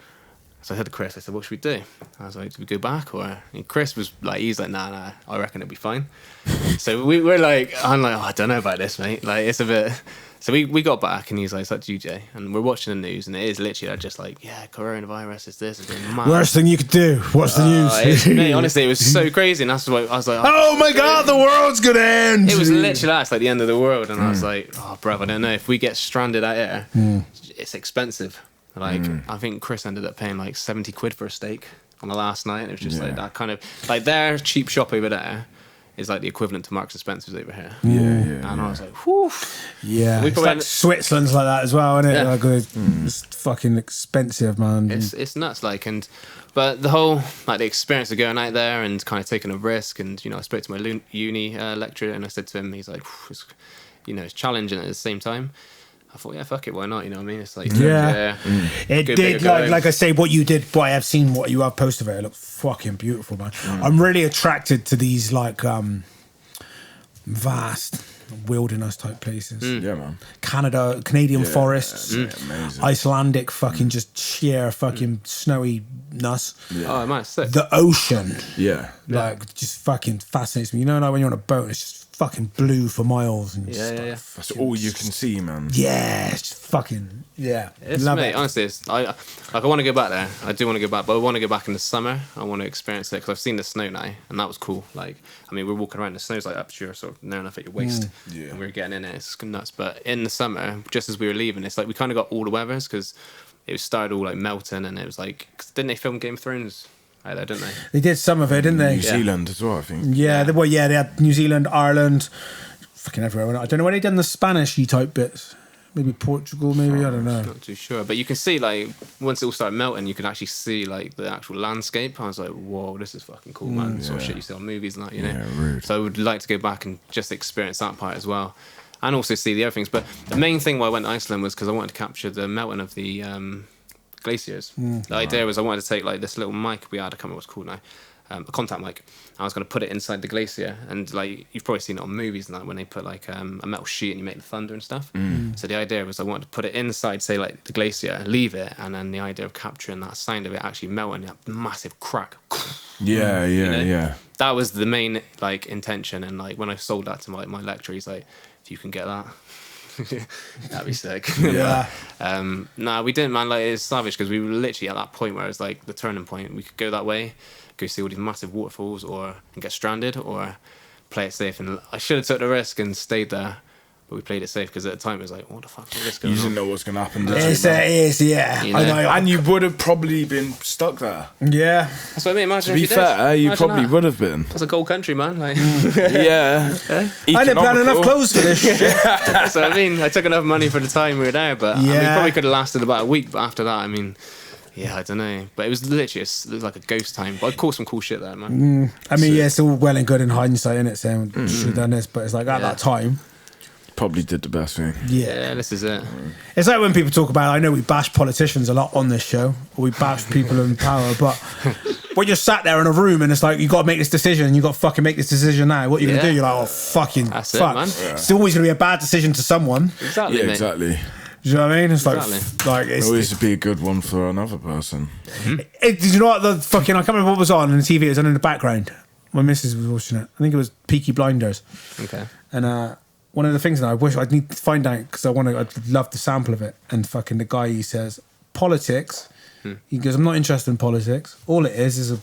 So I said to Chris, I said, what should we do? I was like, do we go back? And Chris was like, he's like, nah, I reckon it'll be fine. So we're like, I'm like, I don't know about this, mate. Like, it's a bit... So we got back and he's like, it's UJ. And we're watching the news and it is literally just like, yeah, coronavirus is this. It's mad. Worst thing you could do. What's the news? Mate, honestly, it was so crazy. And that's why I was like, oh my God, the world's going to end. It was literally that's like the end of the world. And I was like, oh, bruv, I don't know. If we get stranded out here, it's expensive. Like, I think Chris ended up paying like 70 quid for a steak on the last night. It was just like that kind of, like their cheap shop over there is like the equivalent to Marks and Spencer's over here. And I was like, whew. Yeah. It's like Switzerland's like that as well, isn't it? Yeah. Like, it's fucking expensive, man. It's nuts, like, but the whole, like, the experience of going out there and kind of taking a risk, and, you know, I spoke to my uni lecturer and I said to him, he's like, it's challenging at the same time. I thought, yeah, fuck it, why not? You know what I mean? It's like, it did, like I say, what you did, what I have seen, what you have posted there, it looked fucking beautiful, man. I'm really attracted to these, like, vast wilderness type places. Yeah, man. Canadian forests, amazing. Icelandic fucking just sheer fucking snowy nuss. Yeah. Oh, I might say. The ocean. Yeah. Like, just fucking fascinates me. You know, like when you're on a boat, it's just fucking blue for miles and stuff. That's all you can see, man. Yeah, it's just fucking love it. Honestly, I want to go back there. I do want to go back, but I want to go back in the summer. I want to experience it because I've seen the snow now, and that was cool. Like, I mean, we're walking around, the snow's like up to your sort of near enough at your waist, and we were getting in it. It's nuts. But in the summer, just as we were leaving, it's like we kind of got all the weathers because it started all like melting, and it was like, didn't they film Game of Thrones? Out there, didn't they? They did some of it, didn't they? New Zealand as well, I think. Yeah, they had New Zealand, Ireland, fucking everywhere. I don't know when they done the Spanish-y type bits. Maybe Portugal, maybe, I don't know. Not too sure. But you can see, like, once it all started melting, you can actually see, like, the actual landscape. I was like, whoa, this is fucking cool, man. Sort of shit you see on movies and that, you know? Yeah, rude. So I would like to go back and just experience that part as well. And also see the other things. But the main thing why I went to Iceland was because I wanted to capture the melting of the glaciers. The idea was I wanted to take like this little mic we had, I can't remember what it's called now, a contact mic. I was going to put it inside the glacier, and like you've probably seen it on movies and that, when they put like a metal sheet and you make the thunder and stuff. So the idea was I wanted to put it inside, say like the glacier, leave it, and then the idea of capturing that sound of it actually melting, that massive crack. Yeah. That was the main like intention, and like when I sold that to my lecturer, he's like, if you can get that, that'd be sick. We didn't, man. Like, it's savage because we were literally at that point where it's like the turning point. We could go that way, go see all these massive waterfalls, and get stranded, or play it safe. And I should have took the risk and stayed there, but we played it safe because at the time it was like, what the fuck is this going on? You didn't know what's going to happen. You know? I know. And you would have probably been stuck there. Yeah. That's what I mean. Imagine to be fair, you probably would have been. That's a gold country, man. Like, yeah. I didn't plan enough clothes for this shit. So I mean, I took enough money for the time we were there, but I mean, probably could have lasted about a week. But after that, I mean, yeah, I don't know. But it was literally it was like a ghost time. But I caught some cool shit there, man. I mean, it's all well and good in hindsight, innit? Saying should have done this, but it's like at that time. Probably did the best thing. Yeah, this is it. It's like when people talk about, I know we bash politicians a lot on this show, or we bash people in power, but when you're sat there in a room and it's like, you got to make this decision, you got to fucking make this decision now, what are you going to do? You're like, oh, fucking That's fuck. It, man. It's always going to be a bad decision to someone. Exactly, mate. Exactly. Do you know what I mean? It's Exactly. It always be a good one for another person. Did you know what the fucking? I can't remember what was on the TV. It was on in the background. My missus was watching it. I think it was Peaky Blinders. Okay. And one of the things that I wish I'd need to find out because I'd love the sample of it. And fucking the guy, he says politics. He goes, I'm not interested in politics. All it is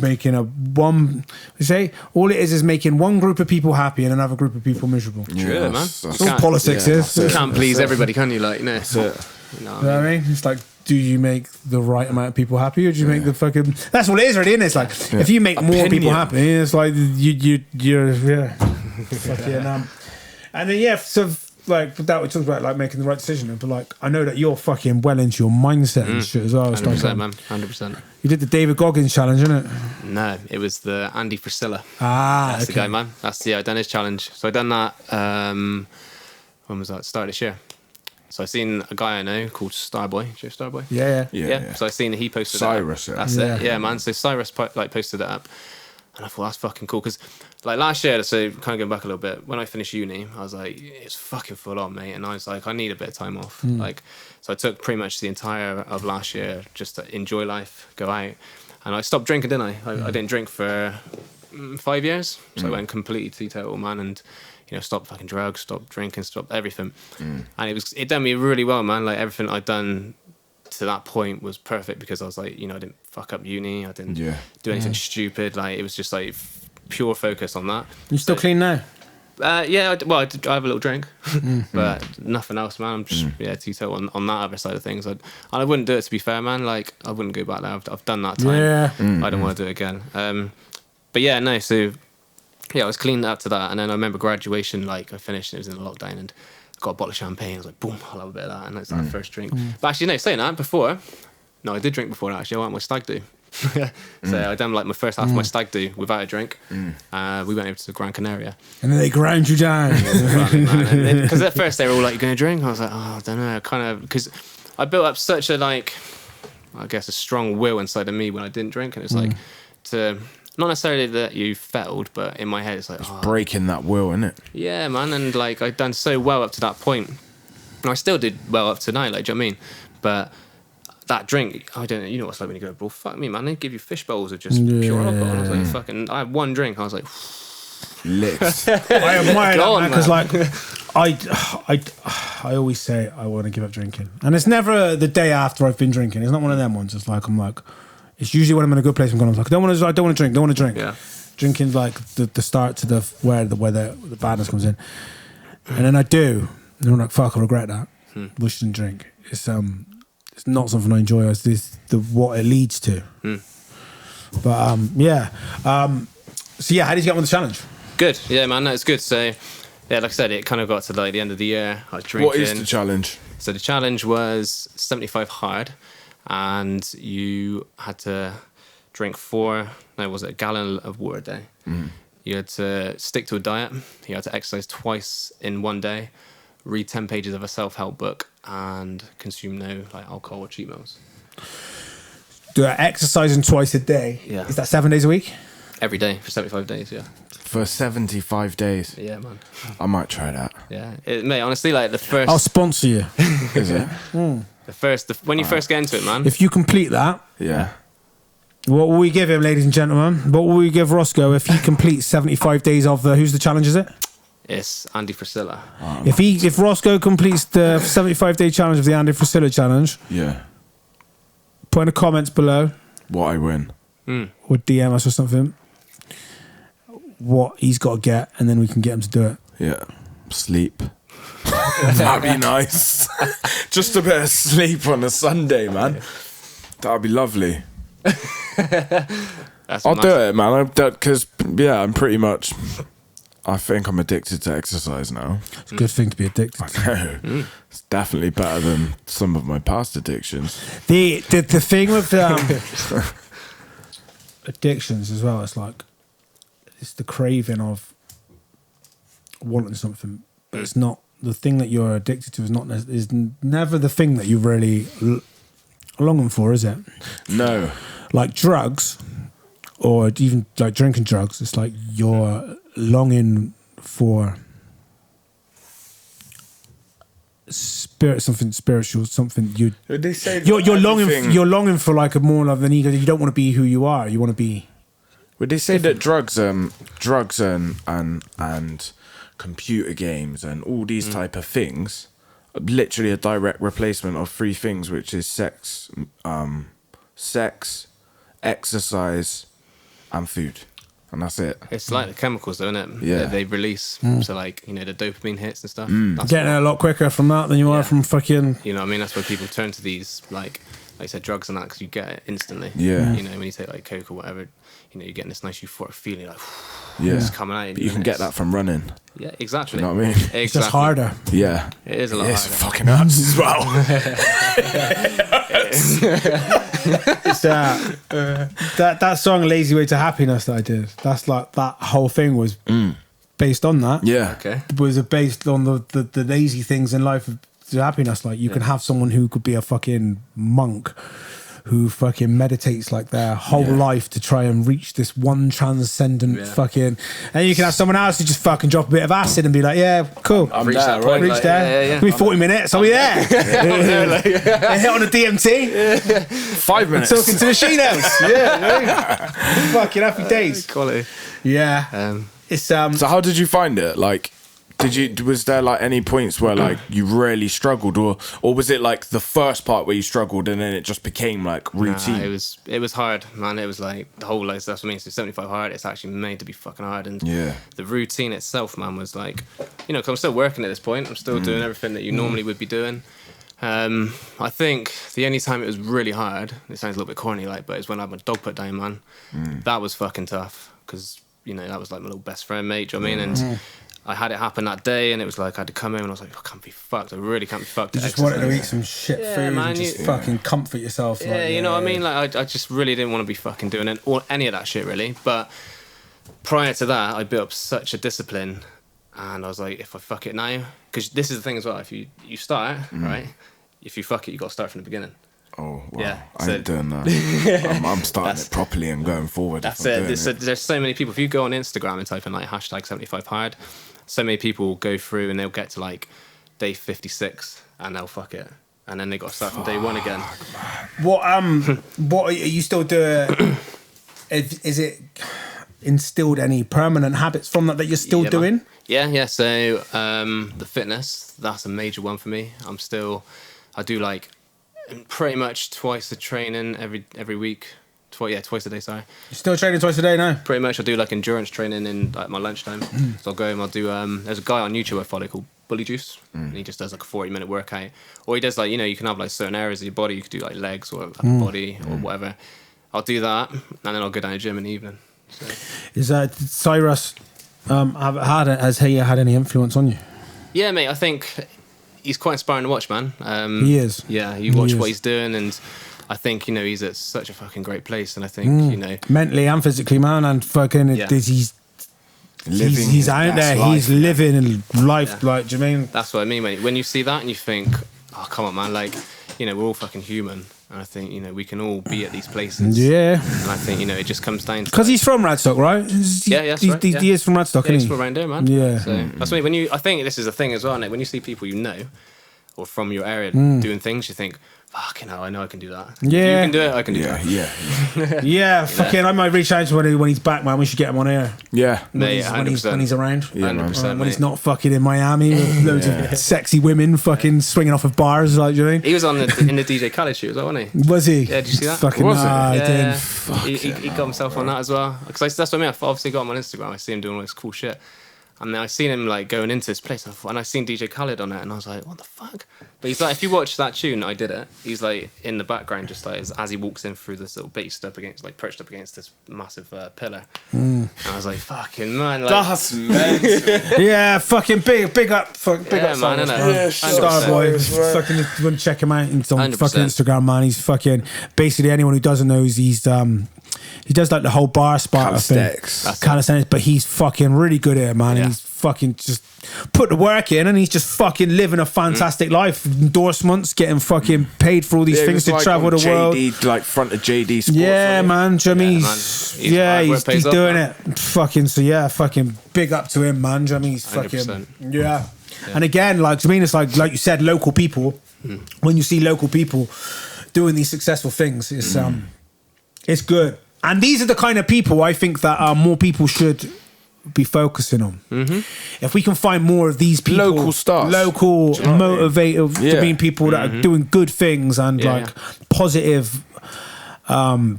making all it is making one group of people happy and another group of people miserable. True, man. That's all politics is. You can't please everybody, can you? Like, you know. That's it. You know what I mean? It's like, do you make the right amount of people happy, or do you make the fucking? That's what it is, really. Isn't it? It's like if you make more people happy, it's like you're fucking and then so like that we talked about like making the right decision, but like I know that you're fucking well into your mindset and shit as well. 100%, man. 100%. You did the David Goggins challenge, innit? No, it was the Andy Frisella. That's the guy, man. I done his challenge. So I done that. When was that? Start of this year. So I seen a guy I know called Starboy. Do you know Starboy? Yeah. So I seen he posted Cyrus. It. That's it. Yeah, man. So Cyrus posted it up, and I thought that's fucking cool because like last year. So kind of going back a little bit, when I finished uni, I was like, it's fucking full on, mate, and I was like, I need a bit of time off. Like, so I took pretty much the entire of last year just to enjoy life, go out, and I stopped drinking, didn't I? I didn't drink for 5 years, so I went completely teetotal, man, and. You know, stop fucking drugs, stop drinking, stop everything. And it done me really well, man. Like everything I'd done to that point was perfect because I was like, you know, I didn't fuck up uni. I didn't do anything stupid. Like it was just like pure focus on that. You still clean now? I have a little drink, but nothing else, man. I'm just teetotal on that other side of things. I wouldn't do it, to be fair, man. Like I wouldn't go back there. I've done that time. Yeah. I don't want to do it again. But yeah, no. So. Yeah, I was cleaned up to that, and then I remember graduation. Like I finished, and it was in the lockdown, and I got a bottle of champagne. I was like, "Boom, I'll have a bit of that," and that's that first drink. But actually, no, saying that before, no, I did drink before. Actually, I went on my stag do. So I done like my first half of my stag do without a drink. We went over to Gran Canaria, and then they ground you down. Because at first they were all like, "You gonna drink?" I was like, "Oh, I don't know." Kind of because I built up such a a strong will inside of me when I didn't drink, and it's like to. Not necessarily that you failed, but in my head it's like... It's breaking that will, isn't it? Yeah, man, and like I'd done so well up to that point. And I still did well up to tonight, like, do you know what I mean? But that drink, I don't know, you know what it's like when you go, bro, fuck me, man, they give you fish bowls of just pure alcohol. And I was like, fucking... I had one drink, I was like... Licks. I admire that, because like... I always say I want to give up drinking. And it's never the day after I've been drinking. It's not one of them ones. It's like, I'm like... It's usually when I'm in a good place. I'm like, I don't want to drink. Yeah. Drinking's like the start to where the badness comes in, and then I do, and I'm like, fuck, I regret that. Wish I didn't drink. It's not something I enjoy. It's what it leads to. But so yeah, how did you get on with the challenge? Good, yeah, man, that's good. So yeah, like I said, it kind of got to like the end of the year. I was drinking. What is the challenge? So the challenge was 75 hard. And you had to drink a gallon of water a day. You had to stick to a diet. You had to exercise twice in one day, read 10 pages of a self-help book, and consume no alcohol or cheat meals. Do exercising twice a day? Yeah. Is that 7 days a week? Every day for 75 days, yeah. For 75 days? Yeah, man. I might try that. Yeah. Mate, honestly, like the first... I'll sponsor you. Is it? When you first get into it, man. If you complete that... Yeah. What will we give him, ladies and gentlemen? What will we give Roscoe if he completes 75 days of the... Whose the challenge is it? It's Andy Frisella. If Roscoe completes the 75-day challenge of the Andy Frisella challenge... Yeah. Put in the comments below... What I win. Or DM us or something. What he's got to get, and then we can get him to do it. Yeah. Sleep. That'd be nice. Just a bit of sleep on a Sunday, man. That'd be lovely. I'll do it, man. Because I'm pretty much... I think I'm addicted to exercise now. It's a good thing to be addicted to. I know. It's definitely better than some of my past addictions. The thing with addictions as well, it's the craving of wanting something, but it's not the thing that you're addicted to is never the thing that you're really longing for, is it? No. Like drugs, or even like drinking drugs, it's like you're longing for something spiritual, something They say you're longing for like a more of an ego. You don't want to be who you are. You want to be. Would they say that drugs and computer games and all these type of things are literally a direct replacement of three things, which is sex, exercise, and food. And that's it. It's like the chemicals, though, isn't it? Yeah. That they release. So, like, you know, the dopamine hits and stuff. That's Getting it a lot quicker from that than you are from fucking. You know what I mean? That's why people turn to these, like you said, drugs and that, because you get it instantly. Yeah. You know, when you take, like, Coke or whatever, you know, you're getting this nice euphoric feeling, like, it's coming out. But you can get that from running. Yeah, exactly. You know what I mean? Exactly. It's just harder. Yeah. It is a lot It's harder. fucking hurts as well. It's that song "Lazy Way to Happiness" that I did. That's like that whole thing was based on that. Yeah. Okay. Was based on the lazy things in life to happiness. Like you can have someone who could be a fucking monk who fucking meditates like their whole life to try and reach this one transcendent fucking, and you can have someone else who just fucking drop a bit of acid and be like, yeah, cool, I'm Reach there, that point, right? reach there. Yeah. Give me 40 minutes, I'll be there. They hit on the DMT. 5 minutes. Talking to the Shinos. Yeah, fucking happy days. Quality. Yeah. It's So how did you find it? Like, was there like any points where like you really struggled, or was it like the first part where you struggled and then it just became like routine? Nah, it was hard, man. It was like the whole, like, that's what I mean. So 75 hard, it's actually made to be fucking hard. And the routine itself, man, was like, you know, because I'm still working at this point. I'm still doing everything that you normally would be doing. I think the only time it was really hard, it sounds a little bit corny, like, but it's when I had my dog put down, man. That was fucking tough, because, you know, that was like my little best friend, mate. Do you know what I mean? And I had it happen that day, and it was like I had to come in, and I was like, I can't be fucked. I really can't be fucked. You just wanted to eat some shit food man, and just fucking comfort yourself. Yeah, you know what I mean? Like, I just really didn't want to be fucking doing any of that shit, really. But prior to that, I built up such a discipline, and I was like, if I fuck it now, because this is the thing as well. If you start, right? If you fuck it, you got to start from the beginning. Oh, wow. Yeah, I ain't doing that. I'm starting it properly and going forward. That's it. There's so many people. If you go on Instagram and type in like hashtag 75 hard, so many people will go through and they'll get to like day 56 and they'll fuck it. And then they got to start from day one again. What are you still doing? Is it instilled any permanent habits from that you're still doing? Man. Yeah. So the fitness, that's a major one for me. I do like pretty much twice the training every week. Twice a day, sorry. You're still training twice a day now? Pretty much I do like endurance training in like my lunchtime. So I'll go and I'll do there's a guy on YouTube I follow called Bully Juice, and he just does like a 40-minute workout. Or he does like, you know, you can have like certain areas of your body, you could do like legs or upper body or whatever. I'll do that, and then I'll go down to the gym in the evening. So. Is Cyrus has he had any influence on you? Yeah, mate, I think he's quite inspiring to watch, man. He is. Yeah, you watch what he's doing, and I think, you know, he's at such a fucking great place, and I think, you know, mentally and physically, man, and fucking he's out there, he's living life, like, do you mean? That's what I mean, mate. When you see that and you think, oh, come on, man, like, you know, we're all fucking human, and I think, you know, we can all be at these places. Yeah. And I think, you know, it just comes down to... Because he's from Radstock, right? Yeah, that's right. He is from Radstock, yeah, isn't he's he? from around there, man. Yeah. So that's what I think this is the thing as well, Nick. When you see people you know, or from your area doing things, you think, fucking hell, I know I can do that. Yeah. If you can do it, I can do that. Yeah. Yeah, fucking, I might reach out to him when he's back, man. We should get him on here. Yeah. When he's around. 100%, when he's not fucking in Miami with loads of sexy women fucking swinging off of bars, like, do you know what I mean? He was in the DJ Khaled shoot as well, wasn't he? Was he? Yeah, did you see that? Fucking Was he? Yeah. Didn't. He got himself on that as well. Because that's what I mean. I've obviously got him on Instagram. I see him doing all this cool shit. And then I seen him like going into this place, and I seen DJ Khaled on it, and I was like, "What the fuck?" But he's like, if you watch that tune, I did it. He's like in the background, just like as he walks in through this little base perched up against this massive pillar. And I was like, "Fucking man!" Like, That's mental. Yeah, fucking big up, big up, man, Cyrus, innit? man. Starboy, fucking just want to check him out. He's on 100%. fucking Instagram, man. He's fucking basically anyone who doesn't know, he does like the whole bar Sparta calisthenics, but he's fucking really good at it, man. Yeah. He's fucking just put the work in, and he's just fucking living a fantastic life. Endorsements, getting fucking paid for all these things to travel the world. Like front of JD Sports. Yeah, man. Do you know what I mean? He's doing it. Fucking, so yeah, fucking big up to him, man. Do you know what I mean? He's fucking 100%. yeah. And again, like, I mean, it's like you said, local people. When you see local people doing these successful things, it's good. And these are the kind of people I think that more people should be focusing on. If we can find more of these people, local stars, local motivated to mean people that are doing good things and like positive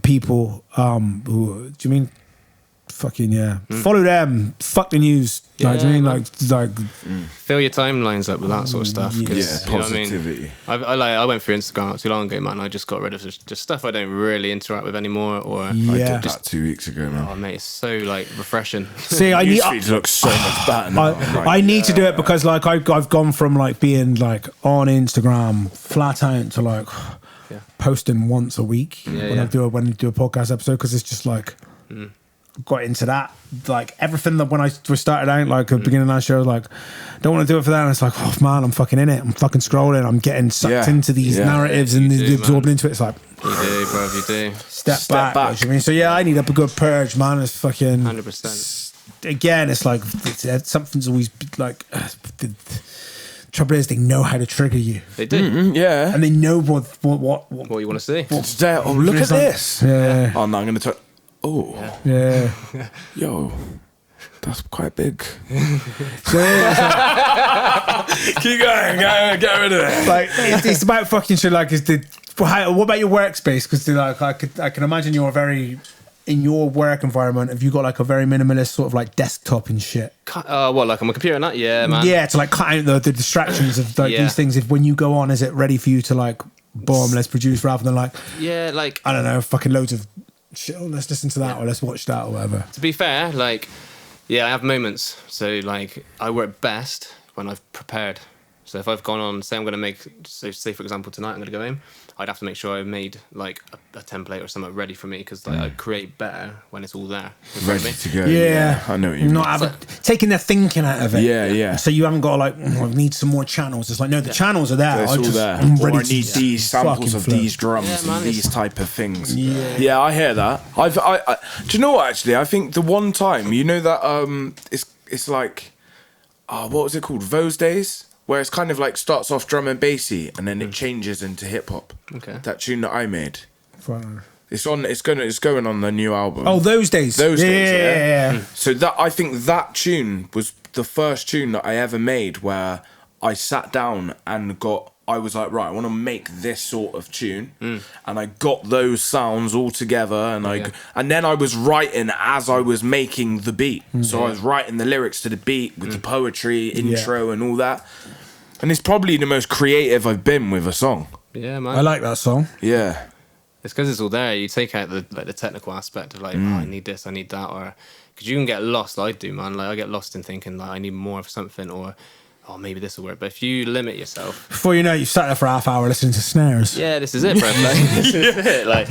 people who, do you mean fucking follow them, fuck the news, like, do you mean like fill your timelines up with that sort of stuff, positivity. You know what I mean? I went through Instagram not too long ago, man. I just got rid of just stuff I don't really interact with anymore, or I did that 2 weeks ago, man. Oh mate, it's so like refreshing. See, I need to look so much better now. I need to do it because like I've gone from like being like on Instagram flat out to like posting once a week when I do a podcast episode, because it's just like got into that, like everything that when I started out, like at the beginning of that show, like don't want to do it for that, and it's like, oh man, I'm fucking in it, I'm fucking scrolling, I'm getting sucked into these narratives and absorbing into it. It's like, you do, bro, you do. Step back. You know what I mean? So yeah, I need a good purge, man. It's fucking 100%. Again, it's like something's always like the trouble is they know how to trigger you. They do, and they know what you want to see. Look at this. Yeah. Oh no, I'm gonna talk. Oh yeah. Yo, that's quite big. So, keep going, get rid of it. Like it's about fucking shit. Like, what about your workspace? Because like I can imagine you're very in your work environment. Have you got like a very minimalist sort of like desktop and shit? What, like on my computer and that? Yeah, man. Yeah, to like cut out the distractions of like these things. If when you go on, is it ready for you to like boom, let's produce, rather than like like I don't know, fucking loads of shit, oh, let's listen to that or let's watch that or whatever. To be fair, like, I have moments. So, like, I work best when I've prepared. So if I've gone on, say I'm going to make, say for example, tonight I'm going to go in, I'd have to make sure I made, like, a template or something ready for me, because like, I create better when it's all there. Ready to go. Yeah. I know what you mean. Taking the thinking out of it. Yeah. So you haven't got to like, I need some more channels. It's like, no, the channels are there. It's all there. I'm ready I need these samples of these drums and these type of things. Yeah, I hear that. I do you know what, actually? I think the one time, you know that it's like, what was it called? Those Days? Where it's kind of like starts off drum and bassy and then it changes into hip hop. Okay. That tune that I made. Fine. It's going on the new album. Oh, Those Days. Those Days. Yeah. So I think that tune was the first tune that I ever made where I sat down and I was like, right, I want to make this sort of tune, and I got those sounds all together, and and then I was writing as I was making the beat. So I was writing the lyrics to the beat with the poetry, intro, and all that. And it's probably the most creative I've been with a song. Yeah, man. I like that song. Yeah. It's because it's all there. You take out the technical aspect of like, I need this, I need that, or because you can get lost. I do, man. Like I get lost in thinking like I need more of something, or maybe this will work. But if you limit yourself, before you know it, you've sat there for half hour listening to snares. Yeah, this is it, bro. This is it. Like,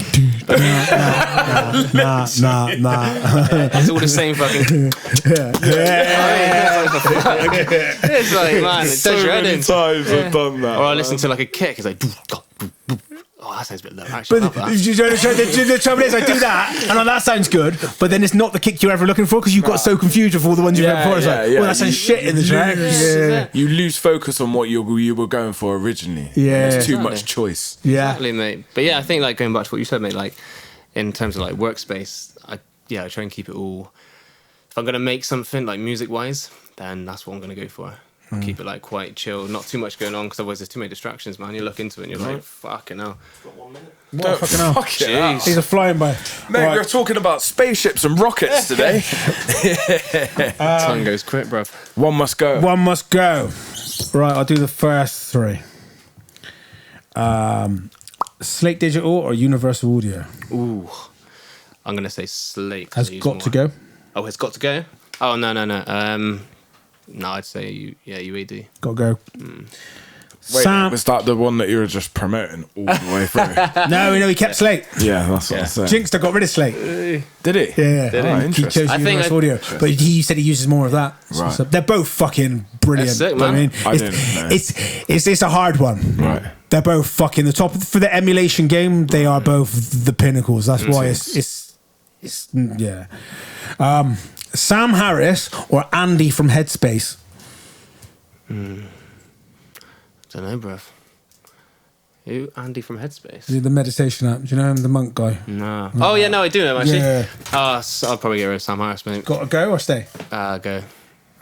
nah. It's all the same fucking. It's like, man, it does your head in. So many times I've done that. Or I listen to like a kick. It's like. Oh, that sounds a bit low. Actually, but the trouble is, I do that, and that sounds good, but then it's not the kick you're ever looking for because you've got so confused with all the ones you've heard before. It's like, well, that sounds shit in the track. You lose focus on what you were going for originally. Yeah, there's too much choice. Yeah, exactly, mate. But yeah, I think like going back to what you said, mate. Like in terms of like workspace, I try and keep it all. If I'm gonna make something like music wise, then that's what I'm gonna go for. Keep it like quite chill, not too much going on, because otherwise there's too many distractions, man. You look into it and you're like, fucking hell. Got 1 minute? What fucking hell? Jeez. These are flying by. Mate, we're talking about spaceships and rockets today. Time goes quick, bruv. One must go. Right, I'll do the first three. Slate Digital or Universal Audio? Ooh. I'm going to say Slate. Has got to go? Oh, it's got to go? Oh, no. No, I'd say UAD. Got to go. Wait, was that the one that you were just promoting all the way through? No, he kept Slate. Yeah, that's what I'm saying. Jinxter got rid of Slate. Did he? Yeah. He chose Universal Audio. But he said he uses more of that. Right. So they're both fucking brilliant. Sick, man. I mean, I didn't know. It's a hard one. Right. They're both fucking the top. For the emulation game, they are both the pinnacles. That's why it's yeah. Sam Harris or Andy from Headspace? Don't know, bruv. Who? Andy from Headspace? The meditation app. Do you know him, the monk guy? No. Oh, yeah, no, I do know him, actually. Yeah. I'll probably get rid of Sam Harris, mate. Got to go or stay? Go.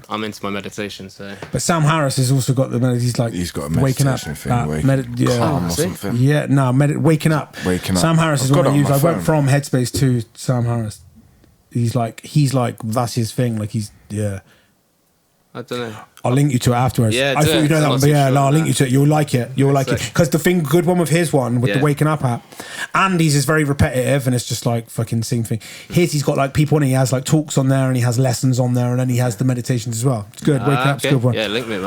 I'm into my meditation, so... But Sam Harris has also got the... He's got a waking up meditation thing. Calm or something. Yeah, no, waking up. Sam Harris is what I use. I went from Headspace to Sam Harris. He's like, that's his thing. Like, yeah. I don't know. I'll link you to it afterwards. Yeah, I thought you know that one, but yeah, I'll link you to it. You'll like it. You'll like it. Because the good one with his one, with the waking up app, Andy's is very repetitive and it's just like fucking same thing. His, he's got like people and he has like talks on there and he has lessons on there and then he has the meditations as well. It's good. Waking up's a good one. Yeah, link me,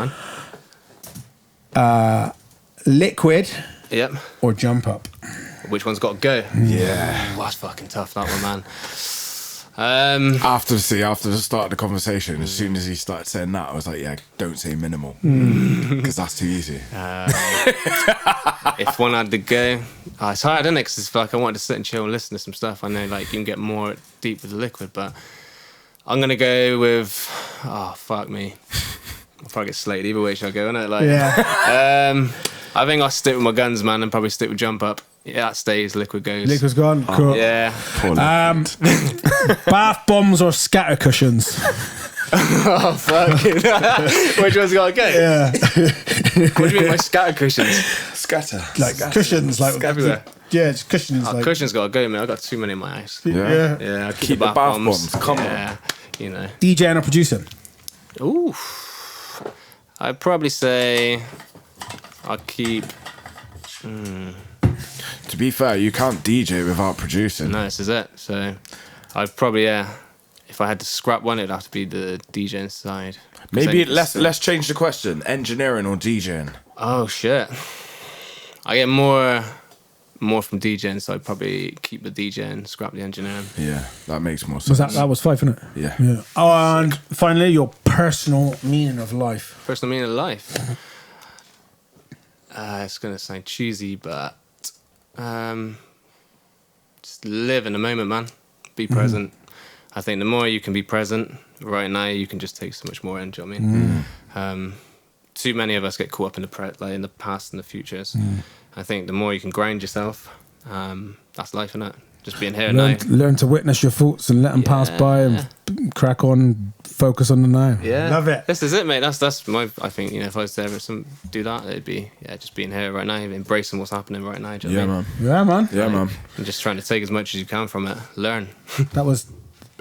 man. Liquid. Yep. Or jump up. Which one's got to go? Yeah. That's fucking tough, that one, man. After the start of the conversation, as soon as he started saying that, I was like, yeah, don't say minimal, because that's too easy. If one had to go, it's hard, isn't it? Because it's like I wanted to sit and chill and listen to some stuff. I know like you can get more deep with the liquid, but I'm gonna go with fuck me. I'll probably get slated either way. Shall I go? Innit? Like, yeah. I think I'll stick with my guns, man, and probably stick with jump up. Yeah, that stays. Liquid goes. Liquid's gone. Cool. Yeah. Bath bombs or scatter cushions? Oh fuck! Which one's got to go? Yeah. What do you mean by scatter cushions? Scatter. Like cushions, like everywhere. Yeah, it's cushions. Like, cushions got to go, man. I got too many in my house. Yeah. Yeah. I keep the bath bombs. Come on. You know. DJ and a producer. Ooh. I'd probably say I'll keep. To be fair, you can't DJ without producing. No, this is it. So I'd probably, if I had to scrap one, it'd have to be the DJing side. Maybe let's change the question. Engineering or DJing? Oh shit. I get more from DJing, so I'd probably keep the DJing, scrap the engineering. Yeah, that makes more sense. That was 5, isn't it? Yeah. Oh, and finally, your personal meaning of life. Personal meaning of life. It's gonna sound cheesy, but just live in the moment, man. Be present. I think the more you can be present right now, you can just take so much more in. Do you know what I mean? Too many of us get caught up in the past and the futures. I think the more you can grind yourself, that's life, innit? Just being here now. Learn to witness your thoughts and let them pass by and crack on, focus on the now. Yeah. Love it. This is it, mate. That's my, I think, if I was to ever do that, it'd be, just being here right now, embracing what's happening right now. Do you know what I mean? Yeah, man. And just trying to take as much as you can from it. Learn. That was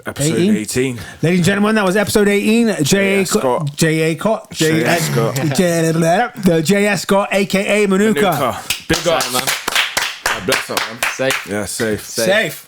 episode 18. Ladies and gentlemen, that was episode 18. J.A. Scott, the J.S. Scott, a.k.a. Manuka. Big up, man. Bless up, man. Safe. Yeah, safe. Safe.